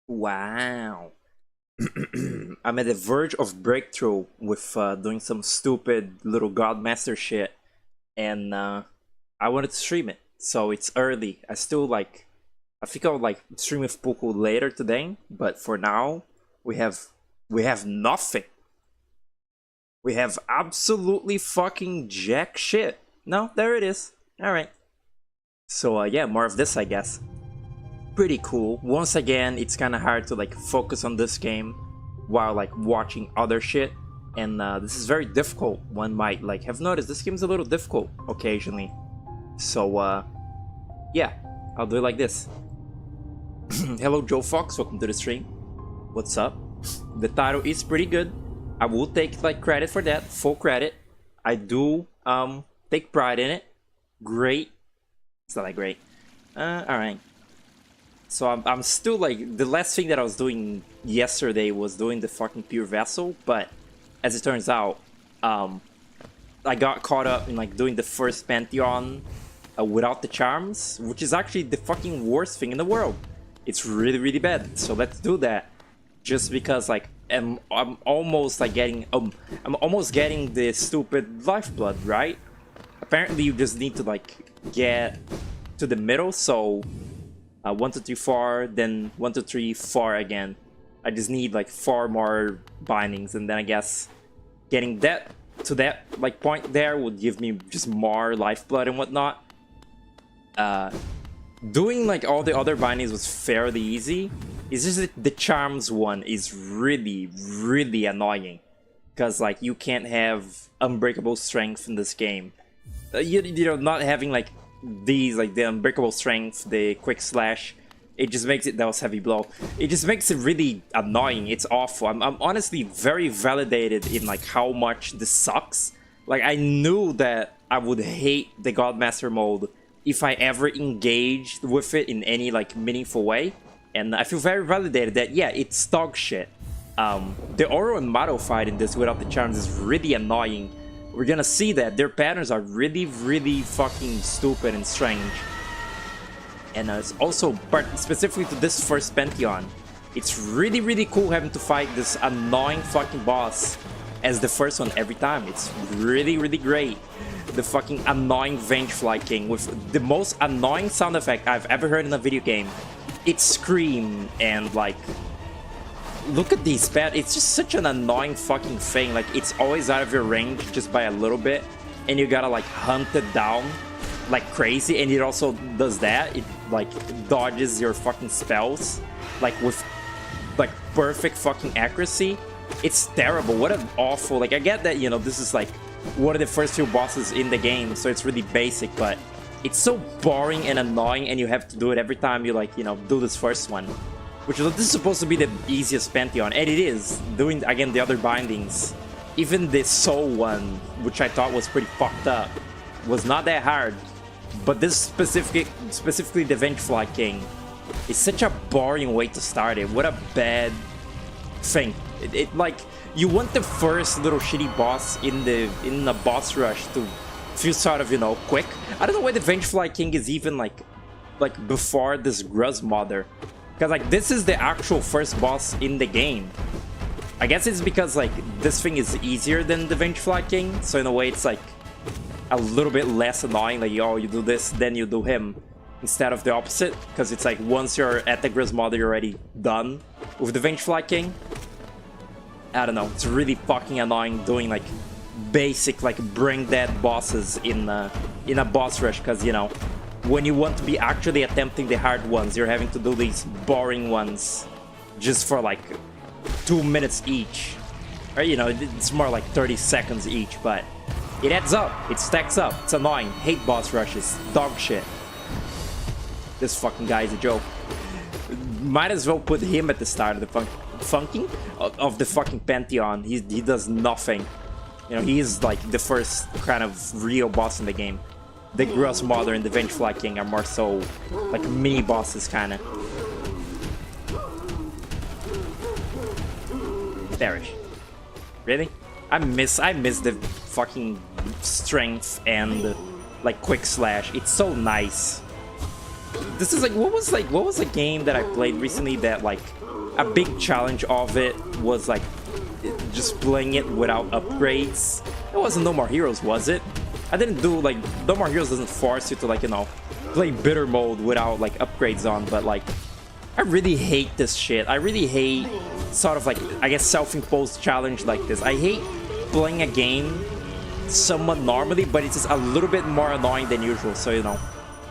Wow. I'm at the verge of breakthrough with doing some stupid little Godmaster shit, and I wanted to stream it. So it's early. I think I would like stream with Puku later today, but for now, we have nothing. We have absolutely fucking jack shit. No, there it is. Alright. So yeah, more of this, I guess. Pretty cool. Once again, it's kind of hard to like focus on this game while like watching other shit, and this is very difficult. One might like have noticed this game's a little difficult occasionally. So yeah, I'll do it like this. Hello Joe Fox, welcome to the stream. What's up? The title is pretty good. I will take like credit for that, full credit. I do take pride in it. Great. It's not that great. Alright. So I'm still like, the last thing that I was doing yesterday was doing the fucking Pure Vessel, but as it turns out, I got caught up in like doing the first Pantheon without the charms, which is actually the fucking worst thing in the world. It's really, really bad. So let's do that. Just because like I'm almost like getting I'm almost getting the stupid lifeblood, right? Apparently you just need to like get to the middle, so 1, 2, 3, 4, then 1, 2, 3, 4 again. I just need like 4 more bindings, and then I guess getting that to that like point there would give me just more lifeblood and whatnot. Doing like all the other bindings was fairly easy. It's just that the charms one is really, really annoying, because like you can't have unbreakable strength in this game. You know, not having like these, like the unbreakable strength, the quick slash, it just makes it, that was heavy blow, it just makes it really annoying. It's awful. I'm honestly very validated in like how much this sucks. Like I knew that I would hate the Godmaster mode if I ever engaged with it in any like meaningful way, and I feel very validated that yeah, it's dog shit. The Oro and Mado fight in this without the charms is really annoying. We're gonna see that their patterns are really, really fucking stupid and strange. And it's also specifically to this first Pantheon. It's really, really cool having to fight this annoying fucking boss as the first one every time. It's really, really great. The fucking annoying Vengefly King with the most annoying sound effect I've ever heard in a video game. It's Scream, and like, look at these pets. It's just such an annoying fucking thing. Like, it's always out of your range just by a little bit, and you gotta like hunt it down like crazy. And it also does that. It like dodges your fucking spells like with like perfect fucking accuracy. It's terrible. What an awful, like, I get that, you know, this is like one of the first few bosses in the game, so it's really basic, but it's so boring and annoying, and you have to do it every time you like, you know, do this first one. Which this is supposed to be the easiest Pantheon, and it is. Doing, again, the other bindings, even the Soul one, which I thought was pretty fucked up, was not that hard. But this specifically the Vengefly King, is such a boring way to start it. What a bad thing. It like, you want the first little shitty boss in the boss rush to feel sort of, you know, quick. I don't know why the Vengefly King is even like before this Gruz Mother. Because, like, this is the actual first boss in the game. I guess it's because, like, this thing is easier than the Vengefly King. So, in a way, it's, like, a little bit less annoying. Like, oh, you do this, then you do him. Instead of the opposite. Because it's, like, once you're at the Gruz Mother, you're already done with the Vengefly King. I don't know. It's really fucking annoying doing, like, basic, like, brain dead bosses in a boss rush. Because, you know, when you want to be actually attempting the hard ones, you're having to do these boring ones just for like 2 minutes each. Or, you know, it's more like 30 seconds each, but it adds up. It stacks up. It's annoying. Hate boss rushes. Dog shit. This fucking guy is a joke. Might as well put him at the start of the funking of the fucking Pantheon. He does nothing. You know, he is like the first kind of real boss in the game. The Gruz Mother and the Vengefly King are more so like mini bosses, kinda. Perish. Really? I miss the fucking strength and like quick slash. It's so nice. This is what was a game that I played recently that like a big challenge of it was like just playing it without upgrades. It wasn't No More Heroes, was it? I didn't do like No More Heroes doesn't force you to like, you know, play bitter mode without like upgrades on, but like I really hate this shit. I really hate sort of like, I guess, self-imposed challenge like this. I hate playing a game somewhat normally, but it's just a little bit more annoying than usual. So, you know,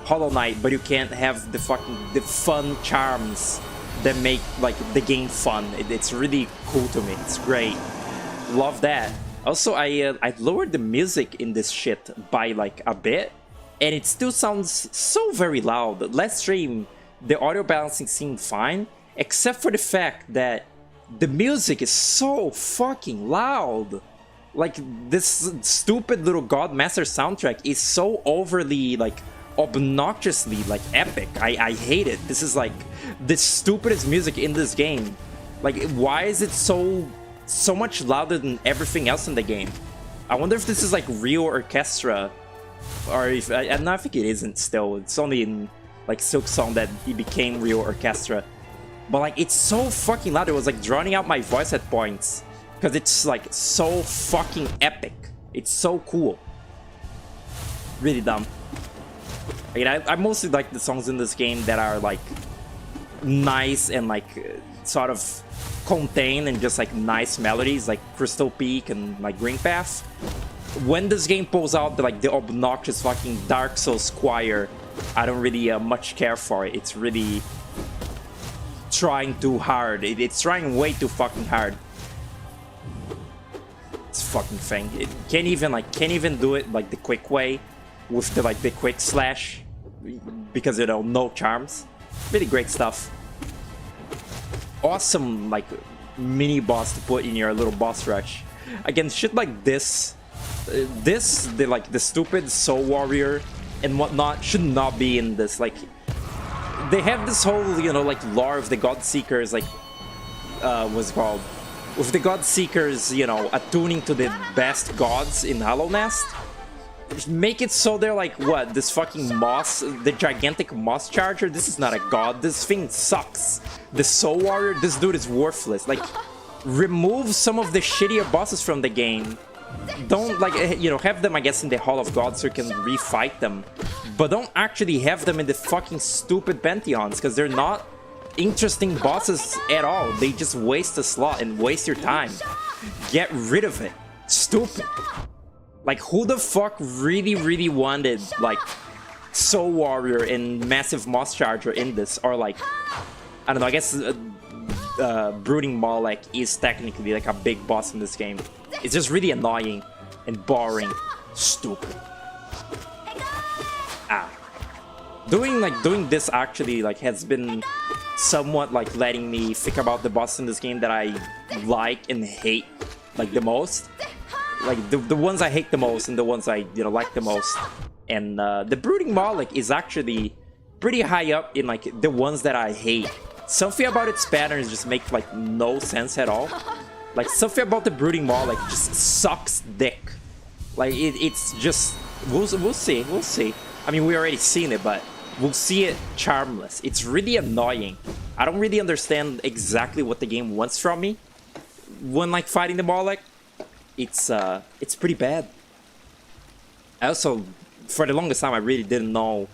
Hollow Knight, but you can't have the fun charms that make like the game fun. It's really cool to me. It's great. Love that. Also, I lowered the music in this shit by like a bit, and it still sounds so very loud. Last stream, the audio balancing seemed fine, except for the fact that the music is so fucking loud. Like, this stupid little Godmaster soundtrack is so overly, like, obnoxiously, like, epic. I hate it. This is, like, the stupidest music in this game. Like, why is it so much louder than everything else in the game? I wonder if this is, like, real orchestra. Or if... I think it isn't still. It's only in, like, Silk Song that it became real orchestra. But, like, it's so fucking loud. It was, like, drowning out my voice at points. Because it's, like, so fucking epic. It's so cool. Really dumb. I mean, I mostly like the songs in this game that are, like, nice and, like, sort of contained and just, like, nice melodies, like Crystal Peak and, like, Green Path. When this game pulls out, the obnoxious fucking Dark Souls choir, I don't really much care for it. It's really trying too hard. It's trying way too fucking hard. This fucking thing. It can't even do it like the quick way with the quick slash because, you know, no charms. Really great stuff. Awesome, like, mini boss to put in your little boss rush. Again, shit like this, the stupid Soul Warrior and whatnot should not be in this. Like, they have this whole, you know, like, lore of the God Seekers, like, what's it called? With the God Seekers, you know, attuning to the best gods in Hollow Nest. Make it so they're like, what, this fucking moss, the gigantic moss charger? This is not a god, this thing sucks. The Soul Warrior, this dude is worthless. Like, remove some of the shittier bosses from the game. Don't, like, you know, have them, I guess, in the Hall of Gods so you can refight them. But don't actually have them in the fucking stupid Pantheons, because they're not interesting bosses at all. They just waste a slot and waste your time. Get rid of it. Stupid. Like, who the fuck really wanted, like, Soul Warrior and Massive Moss Charger in this? Or, like, I don't know, I guess Brooding Molech is technically, like, a big boss in this game. It's just really annoying and boring. Stupid. Ah. Doing this actually, like, has been somewhat, like, letting me think about the boss in this game that I like and hate, like, the most. Like, the ones I hate the most and the ones I, you know, like the most. And the Brooding Molech is actually pretty high up in, like, the ones that I hate. Something about its patterns just make, like, no sense at all. Like, something about the Brooding Molech just sucks dick. Like, it's just... We'll see. I mean, we already seen it, but we'll see it charmless. It's really annoying. I don't really understand exactly what the game wants from me when, like, fighting the Molech. It's pretty bad. I also, for the longest time, I really didn't know.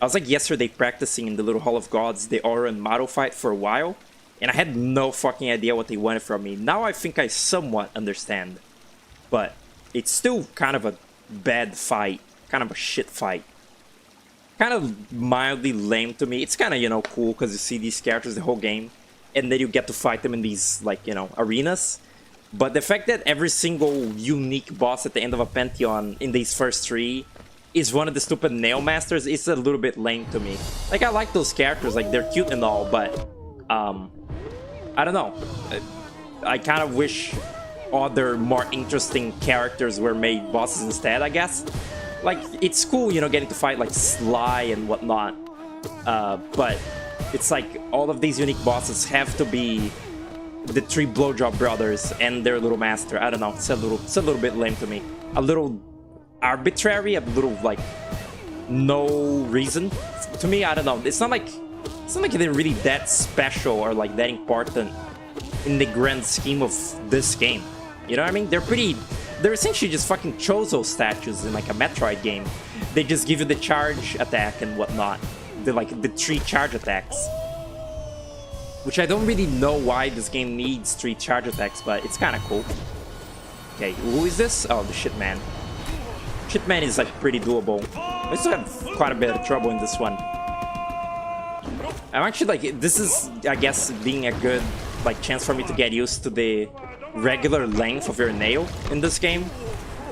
I was, like, yesterday practicing in the little Hall of Gods, the Aura and Maru fight for a while, and I had no fucking idea what they wanted from me. Now I think I somewhat understand. But it's still kind of a bad fight. Kind of a shit fight. Kind of mildly lame to me. It's kind of, you know, cool because you see these characters the whole game, and then you get to fight them in these, like, you know, arenas. But the fact that every single unique boss at the end of a Pantheon in these first three is one of the stupid Nail Masters is a little bit lame to me. Like, I like those characters, like, they're cute and all, but I don't know. I kind of wish other more interesting characters were made bosses instead, I guess. Like, it's cool, you know, getting to fight, like, Sly and whatnot. But it's like all of these unique bosses have to be the three blowjob brothers and their little master. I don't know. It's a little bit lame to me. A little arbitrary. A little like no reason to me. I don't know. It's not like they're really that special or like that important in the grand scheme of this game. You know what I mean? They're essentially just fucking Chozo statues in like a Metroid game. They just give you the charge attack and whatnot. The 3 charge attacks. Which I don't really know why this game needs 3 charge attacks, but it's kinda cool. Okay, who is this? Oh, the Shitman. Shitman is like pretty doable. I still have quite a bit of trouble in this one. I'm actually like, this is, I guess, being a good like chance for me to get used to the regular length of your nail in this game.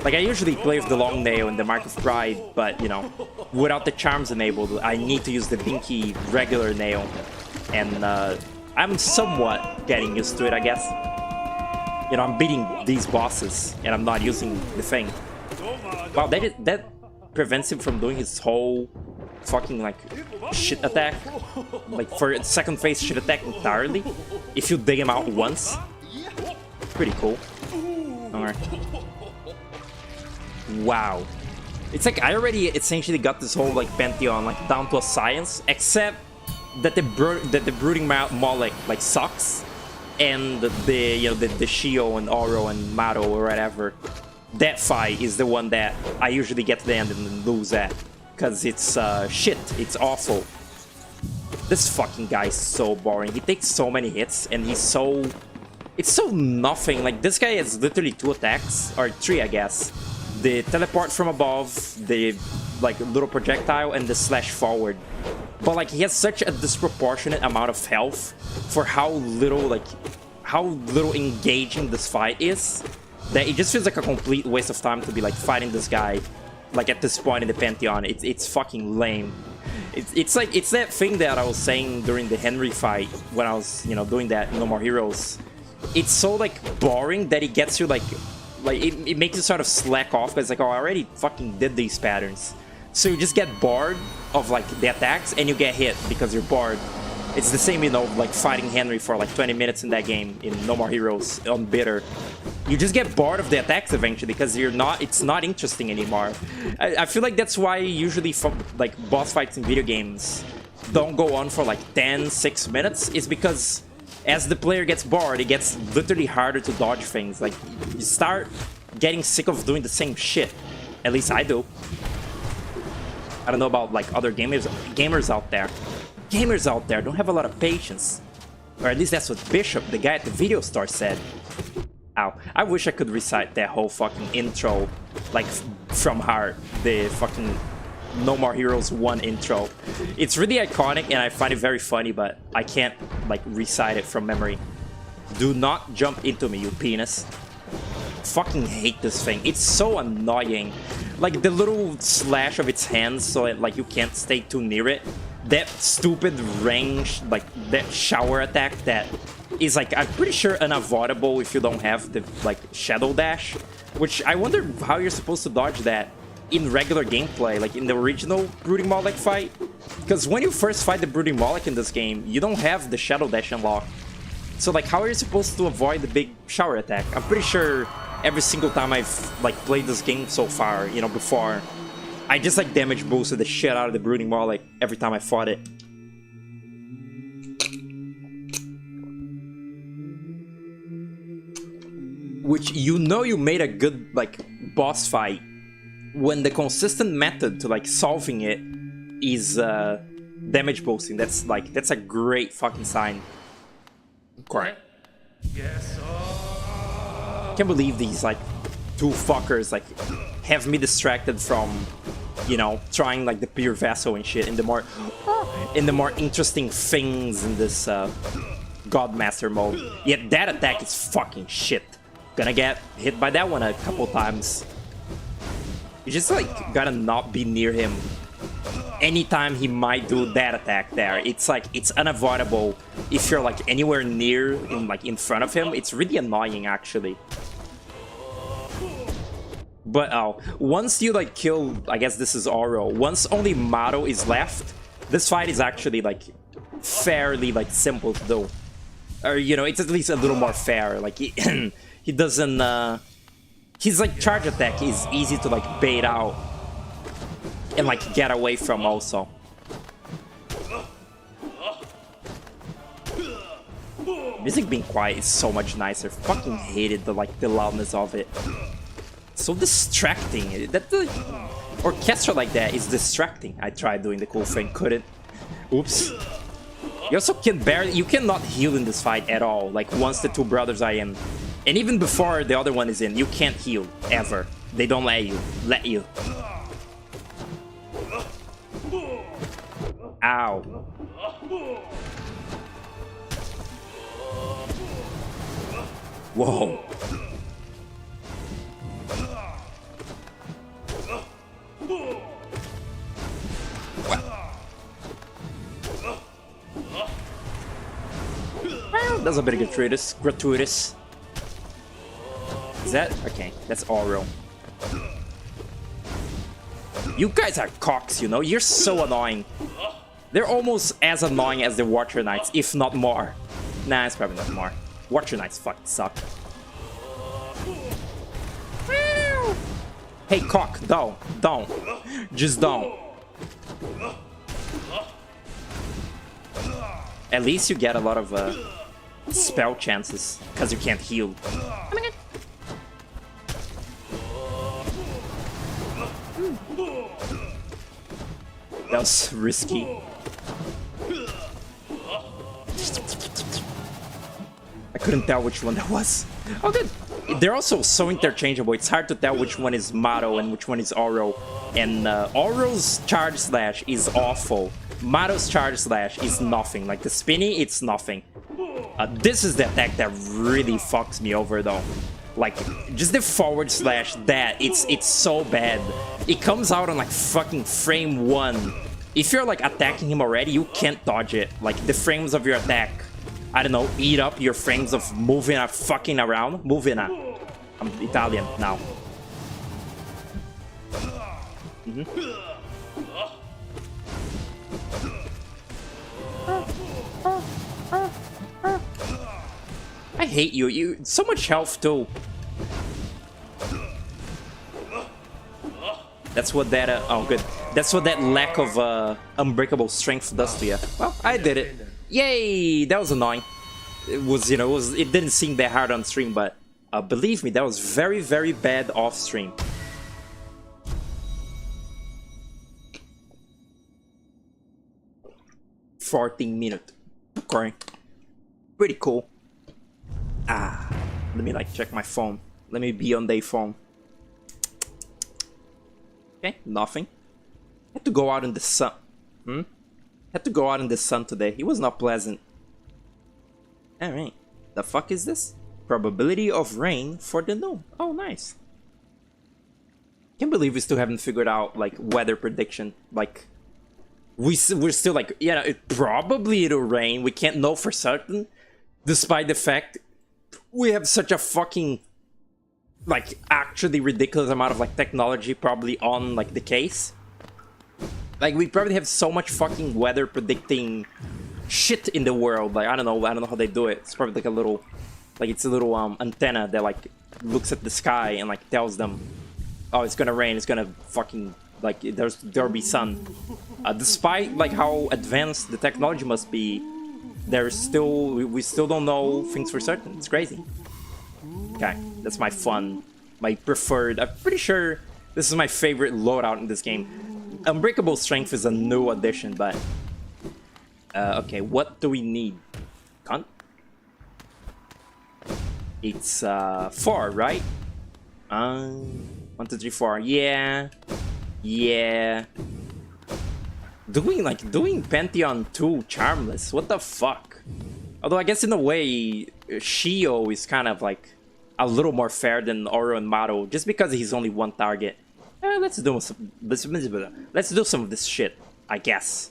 Like, I usually play with the long nail and the Mark of Pride, but, you know, without the charms enabled, I need to use the binky regular nail. And I'm somewhat getting used to it, I guess. You know, I'm beating these bosses, and I'm not using the thing. Wow, that prevents him from doing his whole fucking, like, shit attack. Like, for a second phase shit attack entirely, if you dig him out once. Pretty cool. Alright. Wow. It's like I already essentially got this whole like pantheon like down to a science, except that the brooding Moloch like sucks, and the Shio and Oro and Maro or whatever, that fight is the one that I usually get to the end and lose at, because it's shit, it's awful. This fucking guy is so boring. He takes so many hits and it's so nothing. Like, this guy has literally 2 attacks, or 3 I guess. The teleport from above, the like little projectile, and the slash forward. But like, he has such a disproportionate amount of health for how little engaging this fight is, that it just feels like a complete waste of time to be like fighting this guy like at this point in the pantheon. It's fucking lame. It's that thing that I was saying during the Henry fight when I was, you know, doing that No More Heroes. It's so like boring that it gets you like it makes you sort of slack off, because like, oh, I already fucking did these patterns. So you just get bored of like the attacks and you get hit because you're bored. It's the same, you know, like fighting Henry for like 20 minutes in that game in No More Heroes on Bitter. You just get bored of the attacks eventually because it's not interesting anymore. I feel like that's why usually like boss fights in video games don't go on for like 6 minutes, is because as the player gets bored, it gets literally harder to dodge things. Like, you start getting sick of doing the same shit. At least I do. I don't know about like other gamers out there. Gamers out there don't have a lot of patience. Or at least that's what Bishop, the guy at the video store, said. Ow. I wish I could recite that whole fucking intro, like, from heart. The fucking No More Heroes 1 intro. It's really iconic and I find it very funny, but I can't like recite it from memory. Do not jump into me, you penis. Fucking hate this thing. It's so annoying. Like, the little slash of its hands so that like you can't stay too near it. That stupid range, like that shower attack that is like, I'm pretty sure unavoidable if you don't have the like shadow dash, which I wonder how you're supposed to dodge that in regular gameplay, like in the original Brooding Moloch fight. Because when you first fight the Brooding Moloch in this game, you don't have the Shadow Dash unlocked. So like, how are you supposed to avoid the big shower attack? I'm pretty sure every single time I've like played this game so far, you know, before, I just like damage boosted the shit out of the Brooding Moloch every time I fought it. Which, you know, you made a good like boss fight when the consistent method to like solving it is damage boosting. That's a great fucking sign. Correct. Yes. Can't believe these like 2 fuckers like have me distracted from, you know, trying like the pure vessel and shit in the more interesting things in this Godmaster mode. Yet that attack is fucking shit. Gonna get hit by that one a couple times. You just like gotta not be near him anytime he might do that attack there. It's like, it's unavoidable if you're like anywhere near in front of him. It's really annoying actually. But once you like kill, I guess this is Oro, once only Maro is left, this fight is actually like fairly like simple to do. Or, you know, it's at least a little more fair. Like, he doesn't, his, like, charge attack is easy to, like, bait out. And, like, get away from also. Music being quiet is so much nicer. Fucking hated the, like, the loudness of it. So distracting. That the orchestra like that is distracting. I tried doing the cool thing, couldn't. Oops. You also can barely, you cannot heal in this fight at all. Like once the two brothers are in, and even before the other one is in, you can't heal ever. They don't let you. Ow. Whoa. Well, that's a bit gratuitous. Is that? Okay, that's oral. You guys are cocks, you know? You're so annoying. They're almost as annoying as the Watcher Knights, if not more. Nah, it's probably not more. Watcher Knights fucking suck. Hey, cock, don't. Just don't. At least you get a lot of spell chances, because you can't heal. Oh my god. That was risky. I couldn't tell which one that was. Oh good. They're also so interchangeable, it's hard to tell which one is Maro and which one is Oro. And Oro's charge slash is awful. Maro's charge slash is nothing. Like the spinny, it's nothing. This is the attack that really fucks me over though. Like, just the forward slash, it's so bad. It comes out on like fucking frame 1. If you're like attacking him already, you can't dodge it. Like the frames of your attack, I don't know, eat up your frames of moving fucking around. Moving. I'm Italian now. I hate you. You so much health too. That's what that oh good. That's what that lack of unbreakable strength does to you. Well, I did it. Yay! That was annoying. It was, you know, it didn't seem that hard on stream, but believe me, that was very, very bad off stream. $14 Okay. Pretty cool. Let me like check my phone. Let me be on their phone. Okay, nothing. Had to go out in the sun. Had to go out in the sun today. It was not pleasant. Alright. The fuck is this? Probability of rain for the noon. Oh, nice. Can't believe we still haven't figured out like weather prediction. Like we're still like, yeah, probably it'll rain. We can't know for certain, despite the fact we have such a fucking like actually ridiculous amount of like technology probably on like the case. Like we probably have so much fucking weather predicting shit in the world. Like I don't know how they do it. It's probably like a little, like it's a little antenna that like looks at the sky and like tells them, oh, it's gonna rain, it's gonna fucking like there'll be sun. Despite like how advanced the technology must be, there's still we still don't know things for certain. It's crazy. Okay, that's my preferred. I'm pretty sure this is my favorite loadout in this game. Unbreakable Strength is a new addition, but okay, what do we need? Cunt? It's 4, right? 1, 2, 3, 4. Yeah. Doing Pantheon 2 Charmless. What the fuck? Although I guess in a way, Shio is kind of like a little more fair than Oro and Maro, just because he's only one target. Let's do some of this shit, I guess.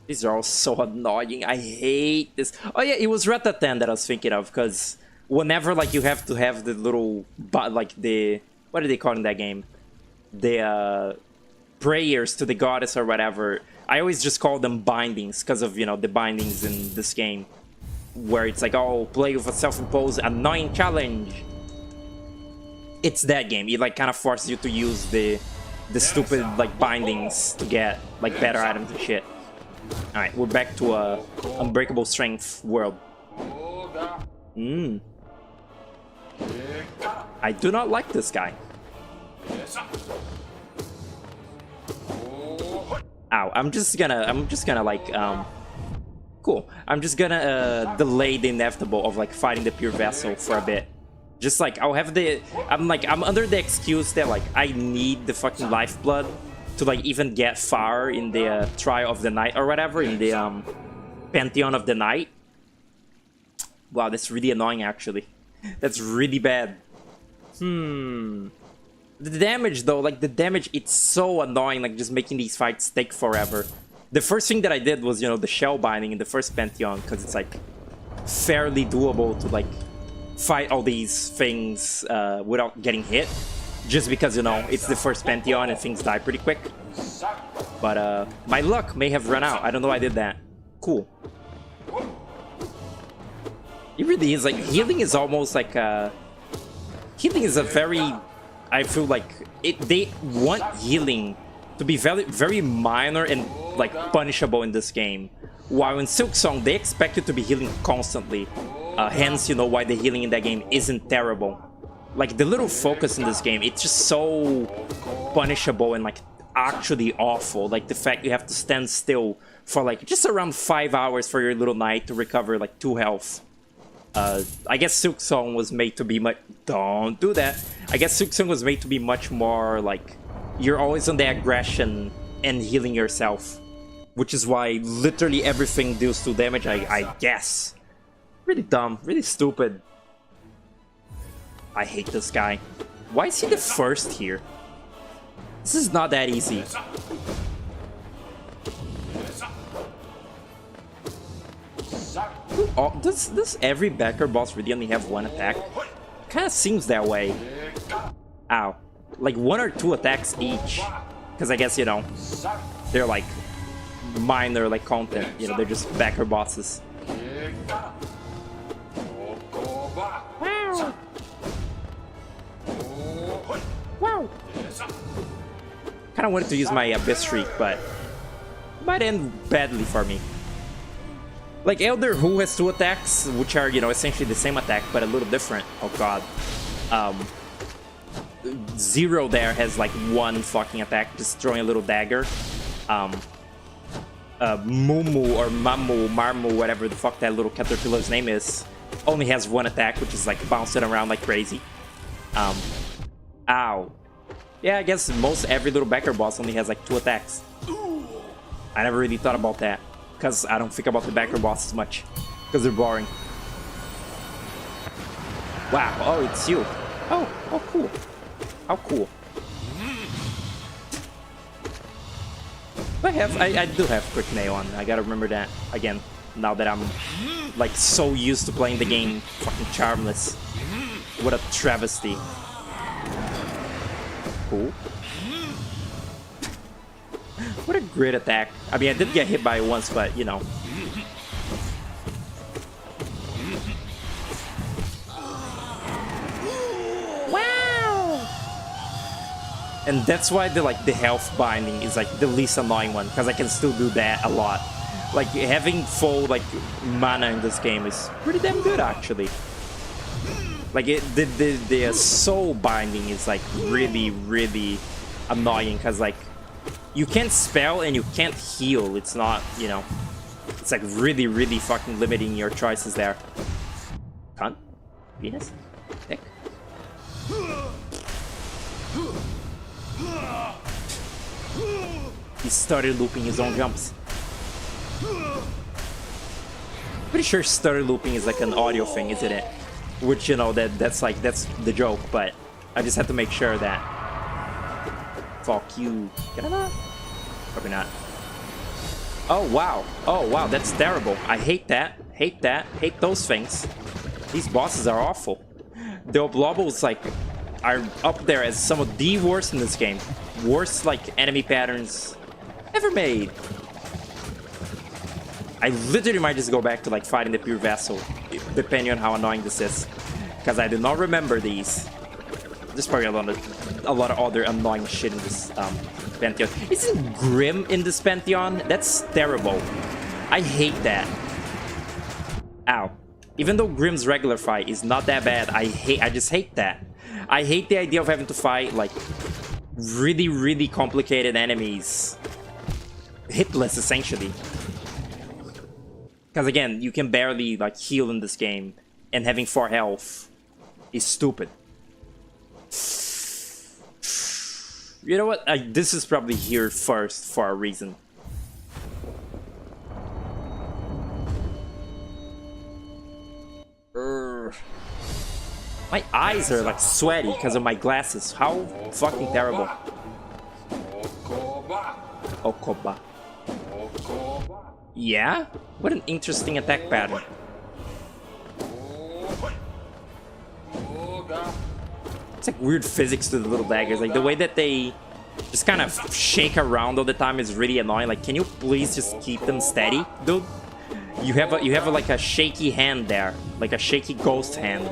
These are all so annoying. I hate this. Oh yeah, it was Ratatan that I was thinking of, because whenever like you have to have the little like the, what are they calling that game? The prayers to the goddess or whatever, I always just call them bindings because of, you know, the bindings in this game. Where it's like, oh, play with a self-imposed annoying challenge. It's that game. It like kind of forces you to use the stupid like bindings to get like better items and shit. Alright, we're back to a unbreakable strength world. I do not like this guy. Ow, I'm just gonna like cool. I'm just gonna delay the inevitable of like fighting the pure vessel for a bit. Just like I'm under the excuse that like I need the fucking lifeblood to like even get far in the trial of the night or whatever, in the pantheon of the night. Wow, that's really annoying actually. That's really bad. The damage though, like the damage, it's so annoying, like just making these fights take forever. The first thing that I did was, you know, the shell binding in the first pantheon, because it's like fairly doable to like fight all these things without getting hit, just because, you know, it's the first pantheon and things die pretty quick. But my luck may have run out. I don't know why I did that. Cool. It really is like healing is almost like healing is a very, I feel like they want healing to be very, very minor and like punishable in this game, while in Silk Song they expect you to be healing constantly. Hence, you know, why the healing in that game isn't terrible. Like the little focus in this game, it's just so punishable and like actually awful. Like the fact you have to stand still for like just around 5 hours for your little knight to recover like 2 health. I guess Silk Song was made to be much... Don't do that. I guess Silk Song was made to be much more like you're always on the aggression and healing yourself, which is why literally everything deals 2 damage, I guess. Really dumb, really stupid. I hate this guy. Why is he the first here? This is not that easy. Oh, does every backer boss really only have 1 attack? Kinda seems that way. Ow. Like 1 or 2 attacks each. Because I guess, you know, they're like minor like content. You know, they're just backer bosses. Wow. Wow. Kinda wanted to use my Abyss Shriek, but it might end badly for me. Like Elder Who has 2 attacks, which are, you know, essentially the same attack, but a little different. Oh god. Zero there has like 1 fucking attack, just throwing a little dagger. Mumu or Marmu, whatever the fuck that little caterpillar's name is, only has 1 attack, which is like bouncing around like crazy. Ow. Yeah, I guess most every little backer boss only has like 2 attacks. I never really thought about that, because I don't think about the backer bosses much, because they're boring. Wow, oh, it's you. Oh, cool. How cool. I do have quick nail on. I gotta remember that again, now that I'm like so used to playing the game fucking charmless. What a travesty. Cool. What a great attack. I mean, I did get hit by it once, but you know. Wow! And that's why the health binding is like the least annoying one, because I can still do that a lot. Like having full like mana in this game is pretty damn good actually. Like the soul binding is like really annoying, because like you can't spell and you can't heal. It's not, you know, it's like really fucking limiting your choices there. Cunt? Venus? Dick? He started looping his own jumps. Pretty sure stutter looping is like an audio thing, isn't it? Which, you know, that's the joke, but I just have to make sure that. Fuck you. Can I not? Probably not. Oh wow, that's terrible. I hate that. Hate those things. These bosses are awful. The Oblobbles like are up there as some of the worst in this game. Worst like enemy patterns ever made. I literally might just go back to like fighting the pure vessel, depending on how annoying this is, because I do not remember these. There's probably a lot of other annoying shit in this Pantheon. Isn't Grim in this Pantheon? That's terrible. I hate that. Ow. Even though Grim's regular fight is not that bad, I just hate that. I hate the idea of having to fight like really, really complicated enemies. Hitless, essentially. Because again, you can barely like heal in this game, and having 4 health is stupid. You know what? This is probably here first for a reason. My eyes are like sweaty because of my glasses. How fucking terrible. Okoba. Yeah? What an interesting attack pattern. It's like weird physics to the little daggers. Like the way that they just kind of shake around all the time is really annoying. Like, can you please just keep them steady, dude? You have like a shaky hand there, like a shaky ghost hand.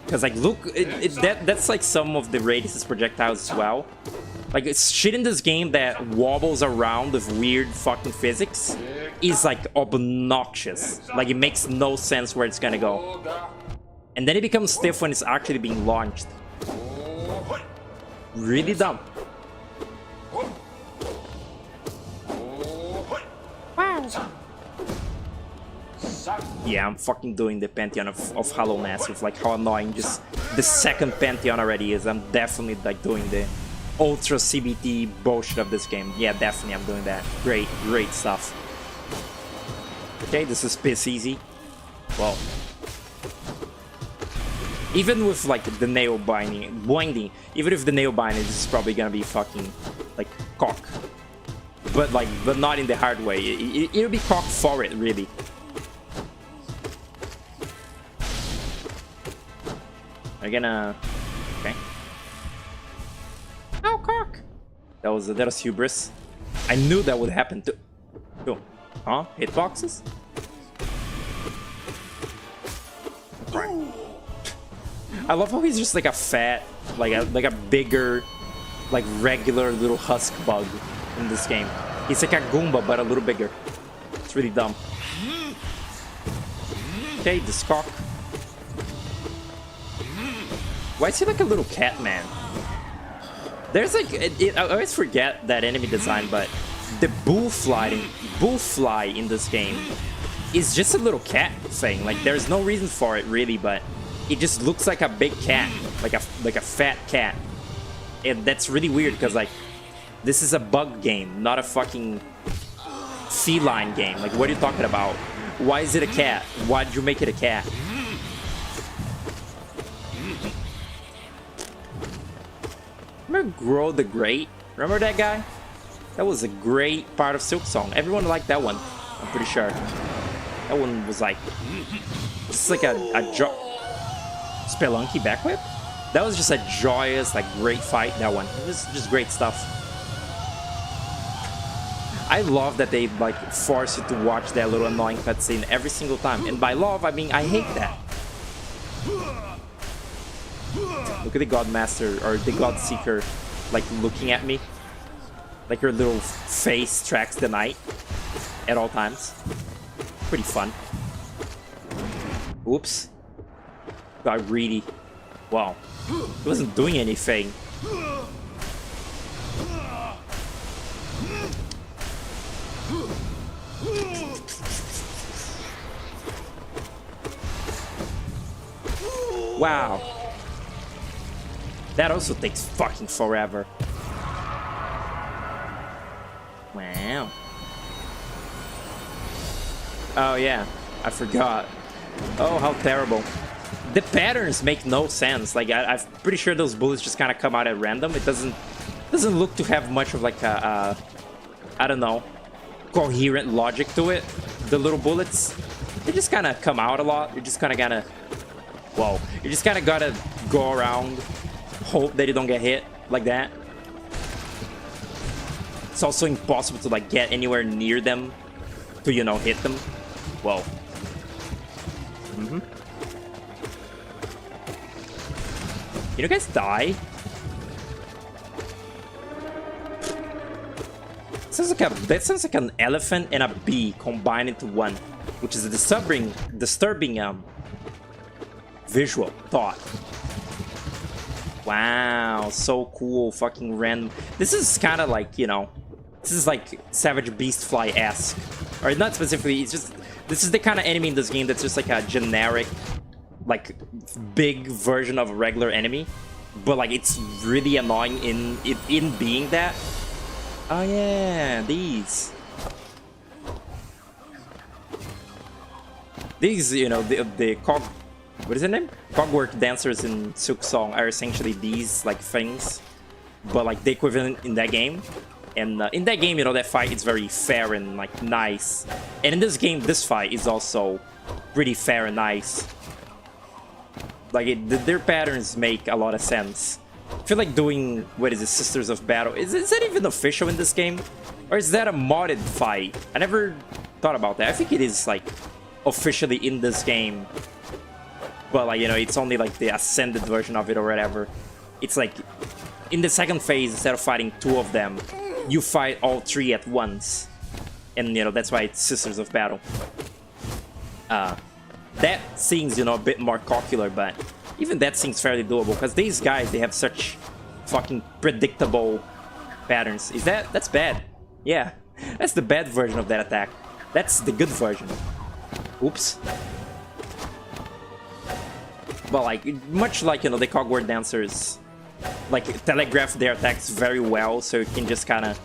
Cause like look, that's like some of the Radius's projectiles as well. Like it's shit in this game that wobbles around with weird fucking physics is like obnoxious. Like it makes no sense where it's gonna go. And then it becomes stiff when it's actually being launched. Really dumb. Wow. Yeah, I'm fucking doing the Pantheon of Hollow Knight with like how annoying just the second Pantheon already is. I'm definitely like doing the ultra CBT bullshit of this game. Yeah, definitely I'm doing that. Great, great stuff. Okay, this is piss easy. Well, even with like the nail binding, even if the nail binding, this is probably gonna be fucking like cock. But not in the hard way. It'll be cock for it, really. I'm gonna... Okay. Oh, cock! That was hubris. I knew that would happen too. Cool. Huh? Hitboxes? Right. I love how he's just like a fat, like a bigger, like regular little husk bug in this game. He's like a Goomba, but a little bigger. It's really dumb. Okay, this cock. Why is he like a little cat man? There's like, I always forget that enemy design, but the bullfly in this game is just a little cat thing. Like there's no reason for it really, but it just looks like a big cat, like a fat cat. And that's really weird because like this is a bug game, not a fucking feline game. Like what are you talking about? Why is it a cat? Why'd you make it a cat? Remember Grow the Great? Remember that guy? That was a great part of Silk Song. Everyone liked that one, I'm pretty sure. That one was like, just like a Spelunky Backwhip? That was just a joyous, like great fight, that one. It was just great stuff. I love that they like force you to watch that little annoying cutscene every single time. And by love, I mean I hate that. Look at the Godmaster, or the Godseeker, like looking at me. Like her little face tracks the night at all times. Pretty fun. Oops. Got greedy. Wow. It wasn't doing anything. Wow. That also takes fucking forever. Wow. Oh yeah, I forgot. Oh, how terrible. The patterns make no sense. Like I'm pretty sure those bullets just kind of come out at random. It doesn't look to have much of like a I don't know, coherent logic to it. The little bullets, they just kind of come out a lot. You just kind of gotta, whoa, you just kind of gotta go around, hope that you don't get hit like that. It's also impossible to like get anywhere near them to, you know, hit them. Whoa. Can you guys die? That sounds like an elephant and a bee combined into one, which is a disturbing visual thought. Wow, so cool, fucking random. This is kind of like, you know, this is like Savage Beastfly-esque. Or not specifically, it's just, this is the kind of enemy in this game that's just like a generic, like, big version of a regular enemy. But like, it's really annoying in being that. Oh yeah, these, you know, the what is the name? Cogwork dancers in Silksong are essentially these like things, but like the equivalent in that game. And in that game, you know, that fight is very fair and like nice. And in this game, this fight is also pretty fair and nice. Like their patterns make a lot of sense. I feel like doing, what is it, Sisters of Battle? Is that even official in this game? Or is that a modded fight? I never thought about that. I think it is like officially in this game. But like, you know, it's only like the ascended version of it or whatever. It's like, in the second phase, instead of fighting 2 of them, you fight all 3 at once. And, you know, that's why it's Sisters of Battle. That seems, you know, a bit more cockular, but even that seems fairly doable, because these guys, they have such fucking predictable patterns. That's bad. Yeah, that's the bad version of that attack. That's the good version. Oops. But like, much like, you know, the Cogword dancers, like, telegraph their attacks very well, so you can just kind of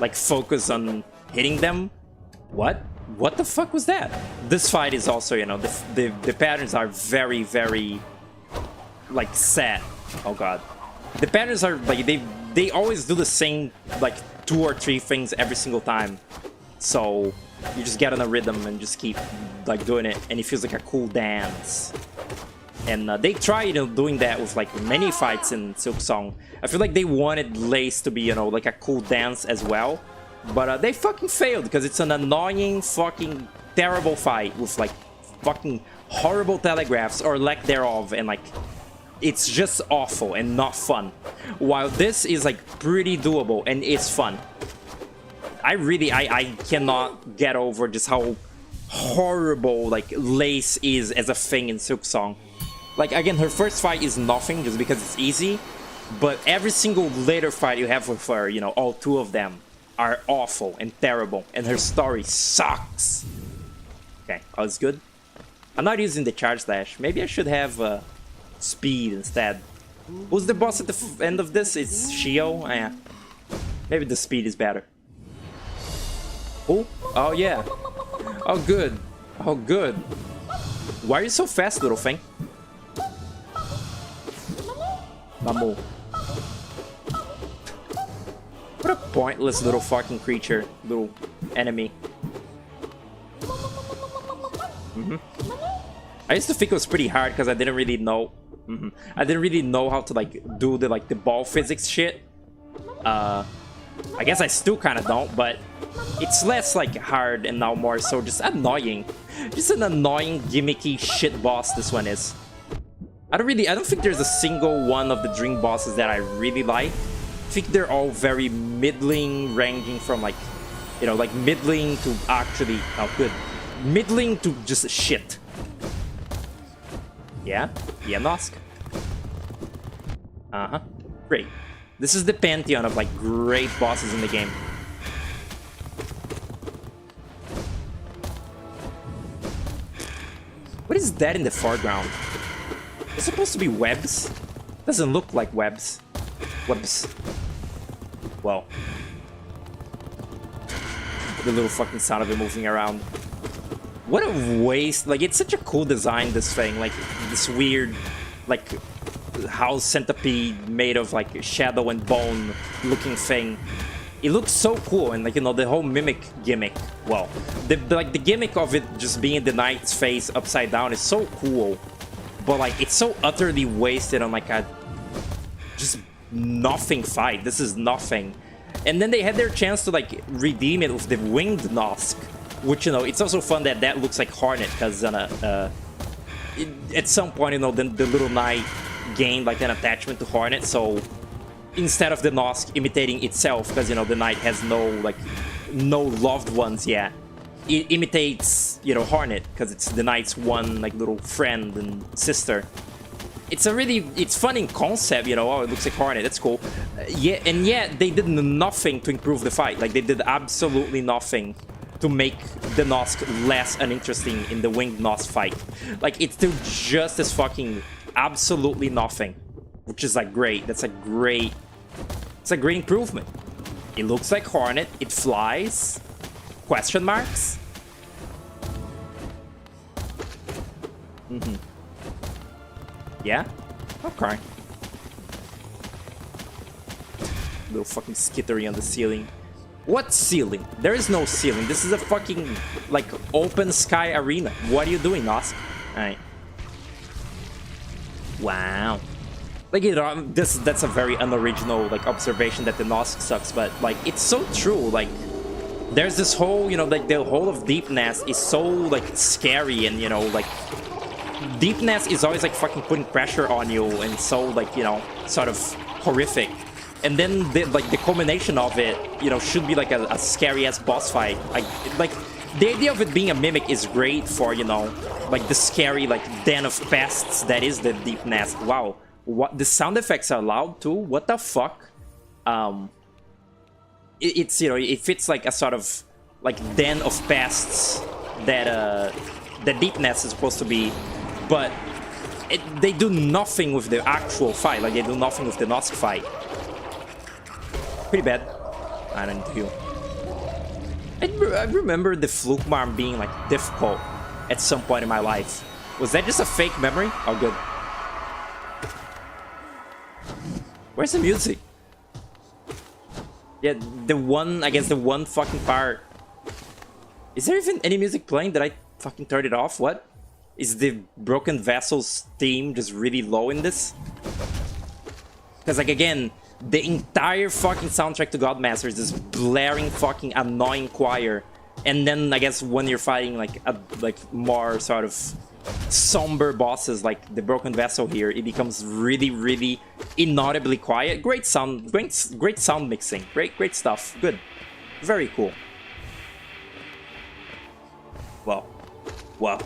like focus on hitting them. What the fuck was that? This fight is also, you know, the patterns are very, very like set. Oh god, the patterns are like, they always do the same like 2 or 3 things every single time, so you just get on a rhythm and just keep like doing it, and it feels like a cool dance. And they try, you know, doing that with like many fights in Silksong. I feel like they wanted Lace to be, you know, like a cool dance as well, but they fucking failed, because it's an annoying fucking terrible fight with like fucking horrible telegraphs or lack thereof, and like it's just awful and not fun. While this is like pretty doable and it's fun. I cannot get over just how horrible like Lace is as a thing in Silksong. Like, again, her first fight is nothing just because it's easy, but every single later fight you have with her, you know, all 2 of them are awful and terrible, and her story sucks. Okay, all is good. I'm not using the charge slash. Maybe I should have speed instead. Who's the boss at the end of this? It's Shio? Oh, yeah. Maybe the speed is better. Oh yeah. Oh good. Oh good. Why are you so fast, little thing? Mamu. What a pointless little fucking creature. Little enemy. I used to think it was pretty hard because I didn't really know. I didn't really know how to like do the ball physics shit. I guess I still kind of don't, but it's less like hard and now more so just annoying. Just an annoying gimmicky shit boss this one is. I don't think there's a single one of the Dream bosses that I really like. I think they're all very middling, ranging from like, you know, like middling to actually, oh good, middling to just shit. Yeah, Nosk. Great. This is the pantheon of like great bosses in the game. What is that in the foreground? It's supposed to be webs. Doesn't look like webs. Webs. Well. The little fucking sound of it moving around. What a waste. Like, it's such a cool design, this thing. Like, this weird, like, house centipede made of, like, shadow and bone looking thing. It looks so cool, and, like, you know, the whole mimic gimmick. Well, the gimmick of it just being the knight's face upside down is so cool. But, like, it's so utterly wasted on, like, a just nothing fight. This is nothing. And then they had their chance to, like, redeem it with the winged Nosk. Which, you know, it's also fun that that looks like Hornet, because at some point, you know, the little knight gained like an attachment to Hornet, so instead of the Nosk imitating itself, because, you know, the knight has no loved ones yet, it imitates, you know, Hornet, because it's the knight's one like little friend and sister. It's fun in concept, you know. Oh, it looks like Hornet, that's cool. Yeah, and yet they did nothing to improve the fight. Like, they did absolutely nothing to make the Nosk less uninteresting in the winged Nosk fight. Like, it's still just as fucking absolutely nothing, which is like great. It's a great improvement. It looks like Hornet. It flies. Question marks. Yeah. Okay. Little fucking skittery on the ceiling. What ceiling? There is no ceiling. This is a fucking, like, open sky arena. What are you doing, Nosk? Alright. Wow. Like, you know, that's a very unoriginal, like, observation that the Nosk sucks, but, like, it's so true. Like, there's this whole, you know, like, the whole of Deepness is so, like, scary, and, you know, like, Deepness is always, like, fucking putting pressure on you, and so, like, you know, sort of horrific. And then, the culmination of it, you know, should be like a scary-ass boss fight. Like, the idea of it being a mimic is great for, you know, like, the scary, like, den of pests that is the Deep Nest. Wow. What? The sound effects are loud, too? What the fuck? It's, you know, it fits, like, a sort of, like, den of pests that, the Deep Nest is supposed to be. But they do nothing with the actual fight. Like, they do nothing with the Nosk fight. Pretty bad. I don't need to heal. I remember the Flukmarm being, like, difficult at some point in my life. Was that just a fake memory? Oh, good. Where's the music? Yeah, I guess the one fucking part. Is there even any music playing? Did I fucking turn it off? What? Is the Broken Vessels theme just really low in this? Because, like, again, the entire fucking soundtrack to Godmaster is this blaring fucking annoying choir. And then, I guess, when you're fighting, like more sort of somber bosses like the Broken Vessel here, it becomes really, really inaudibly quiet. Great sound mixing. Great stuff. Good. Very cool. Wow. Wow.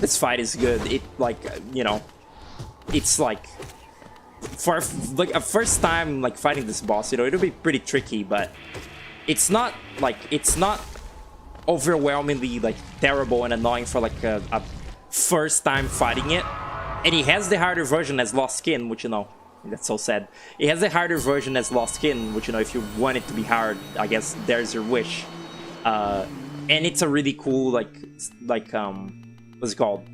This fight is good. It, like, you know, it's like, for like a first time like fighting this boss, you know, it'll be pretty tricky, but it's not overwhelmingly like terrible and annoying for like a first time fighting it. And he has the harder version as Lost Skin, which, you know, that's so sad. It has the harder version as Lost Skin, which, you know, if you want it to be hard, I guess there's your wish. And it's a really cool what's it called?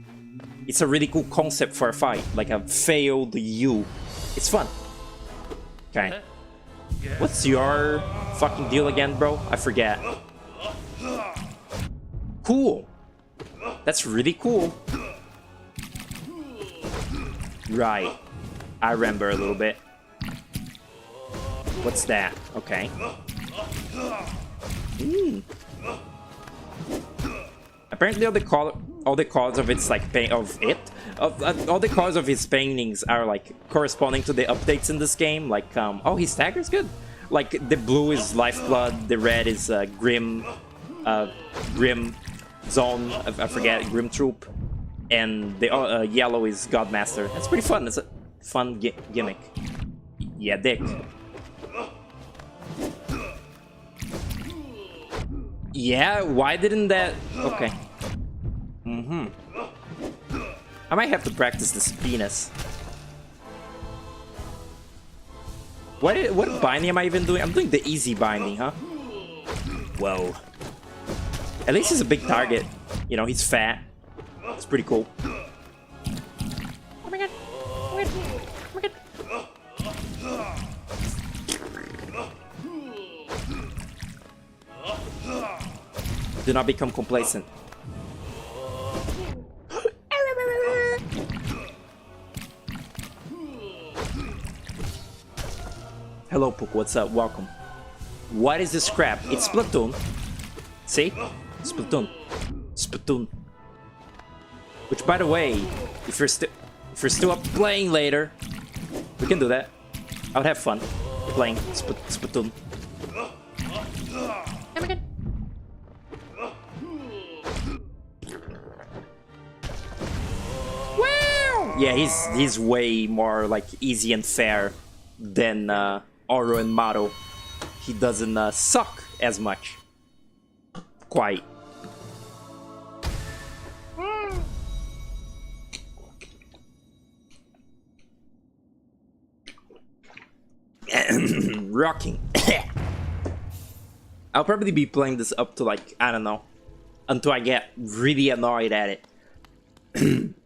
It's a really cool concept for a fight, like a failed U. It's fun. Okay. What's your fucking deal again, bro? I forget. Cool. That's really cool. Right. I remember a little bit. What's that? Okay. Apparently all the colors of its like all the colors of his paintings are like corresponding to the updates in this game. Like oh, his stagger's good. Like the blue is Lifeblood, the red is Grim Zone, I forget, Grim Troop, and the yellow is Godmaster. That's pretty fun. It's a fun gimmick. Yeah, dick. Yeah, why didn't that... Okay. I might have to practice this penis. What binding am I even doing? I'm doing the easy binding, huh? Whoa. At least he's a big target. You know, he's fat. It's pretty cool. Oh my god. Oh my god. Oh my god. Do not become complacent. Hello, Pook. What's up? Welcome. What is this crap? It's Splatoon. See? Splatoon. Splatoon. Which, by the way, if you're still up playing later, we can do that. I would have fun playing Splatoon. Oh my god. Wow! Yeah, he's way more like easy and fair than Oro and Mato. He doesn't suck as much. Quite. Rocking. I'll probably be playing this up to like, I don't know, until I get really annoyed at it.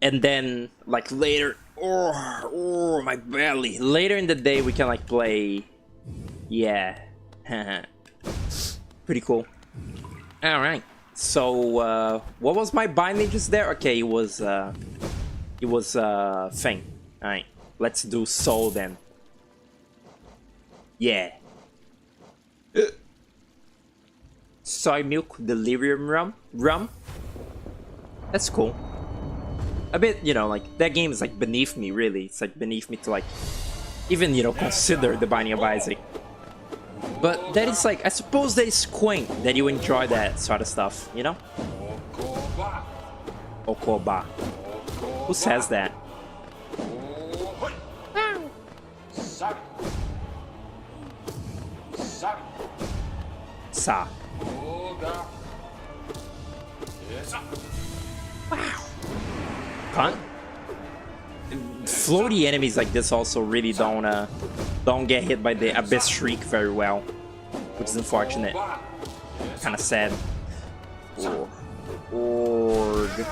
And then like later, oh my belly. Later in the day we can like play, yeah. Pretty cool. All right. So what was my binding just there? Okay, it was Feng. All right. Let's do Soul then. Yeah. Soy milk delirium rum. That's cool. A bit, you know, like that game is like beneath me, really. It's like beneath me to like even, you know, consider the Binding of Isaac. But that is like, I suppose that is quaint that you enjoy that sort of stuff, you know? Okoba. Who says that? Sa. Wow. Cunt. Floaty enemies like this also really don't get hit by the Abyss Shriek very well, which is unfortunate. Kind of sad. Org.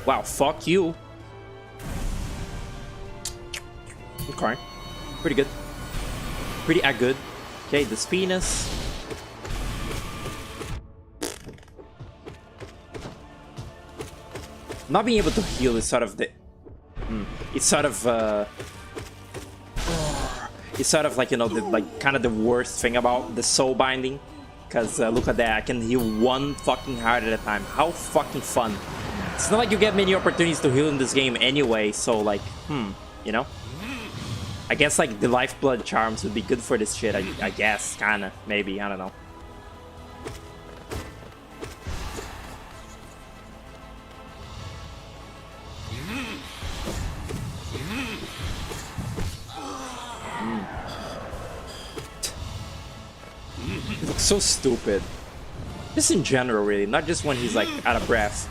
Wow, fuck you. Okay. Pretty good. Pretty good. Okay, this penis. Not being able to heal is sort of the... It's sort of like, you know, the, like kind of the worst thing about the soul binding. Because look at that, I can heal one fucking heart at a time. How fucking fun. It's not like you get many opportunities to heal in this game anyway, so like, you know? I guess like the lifeblood charms would be good for this shit, I guess, kinda, maybe, I don't know. It looks so stupid. Just in general, really, not just when he's like out of breath.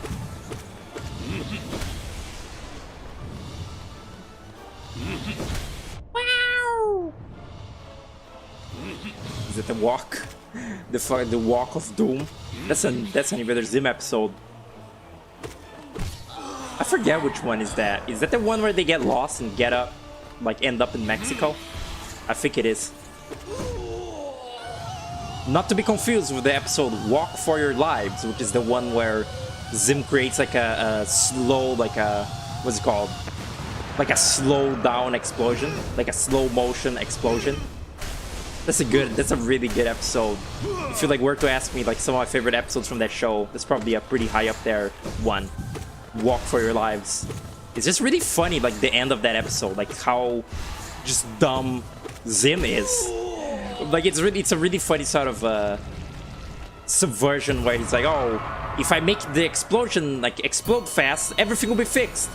Wow! Is it the walk? The walk of doom? That's an Invader Zim episode. I forget which one is that. Is that the one where they get lost and get up, like end up in Mexico? I think it is. Not to be confused with the episode Walk for Your Lives, which is the one where Zim creates like a slow, like a, what's it called? Like a slow down explosion, like a slow motion explosion. That's a really good episode. If you like were to ask me like some of my favorite episodes from that show, that's probably a pretty high up there one. Walk for Your Lives. It's just really funny, like the end of that episode, like how just dumb Zim is. Like it's a really funny sort of subversion where it's like, oh, if I make the explosion like explode fast, everything will be fixed.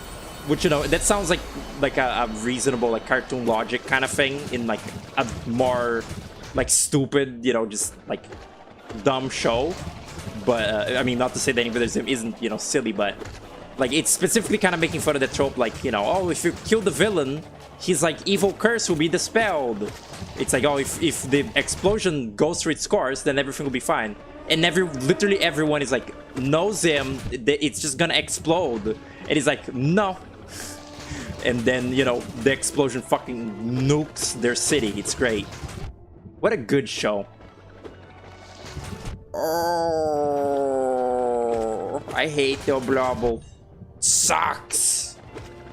Which, you know, that sounds like a reasonable like cartoon logic kind of thing in like a more like stupid, you know, just like dumb show. But I mean, not to say that Invader Zim isn't, you know, silly, but like it's specifically kind of making fun of the trope, like, you know, oh, if you kill the villain, his like evil curse will be dispelled. It's like, oh, if the explosion goes through its course, then everything will be fine. And literally everyone is like, no, Zim, it's just gonna explode. And he's like, no. And then, you know, the explosion fucking nukes their city. It's great. What a good show. Oh, I hate the Oblobble. Sucks.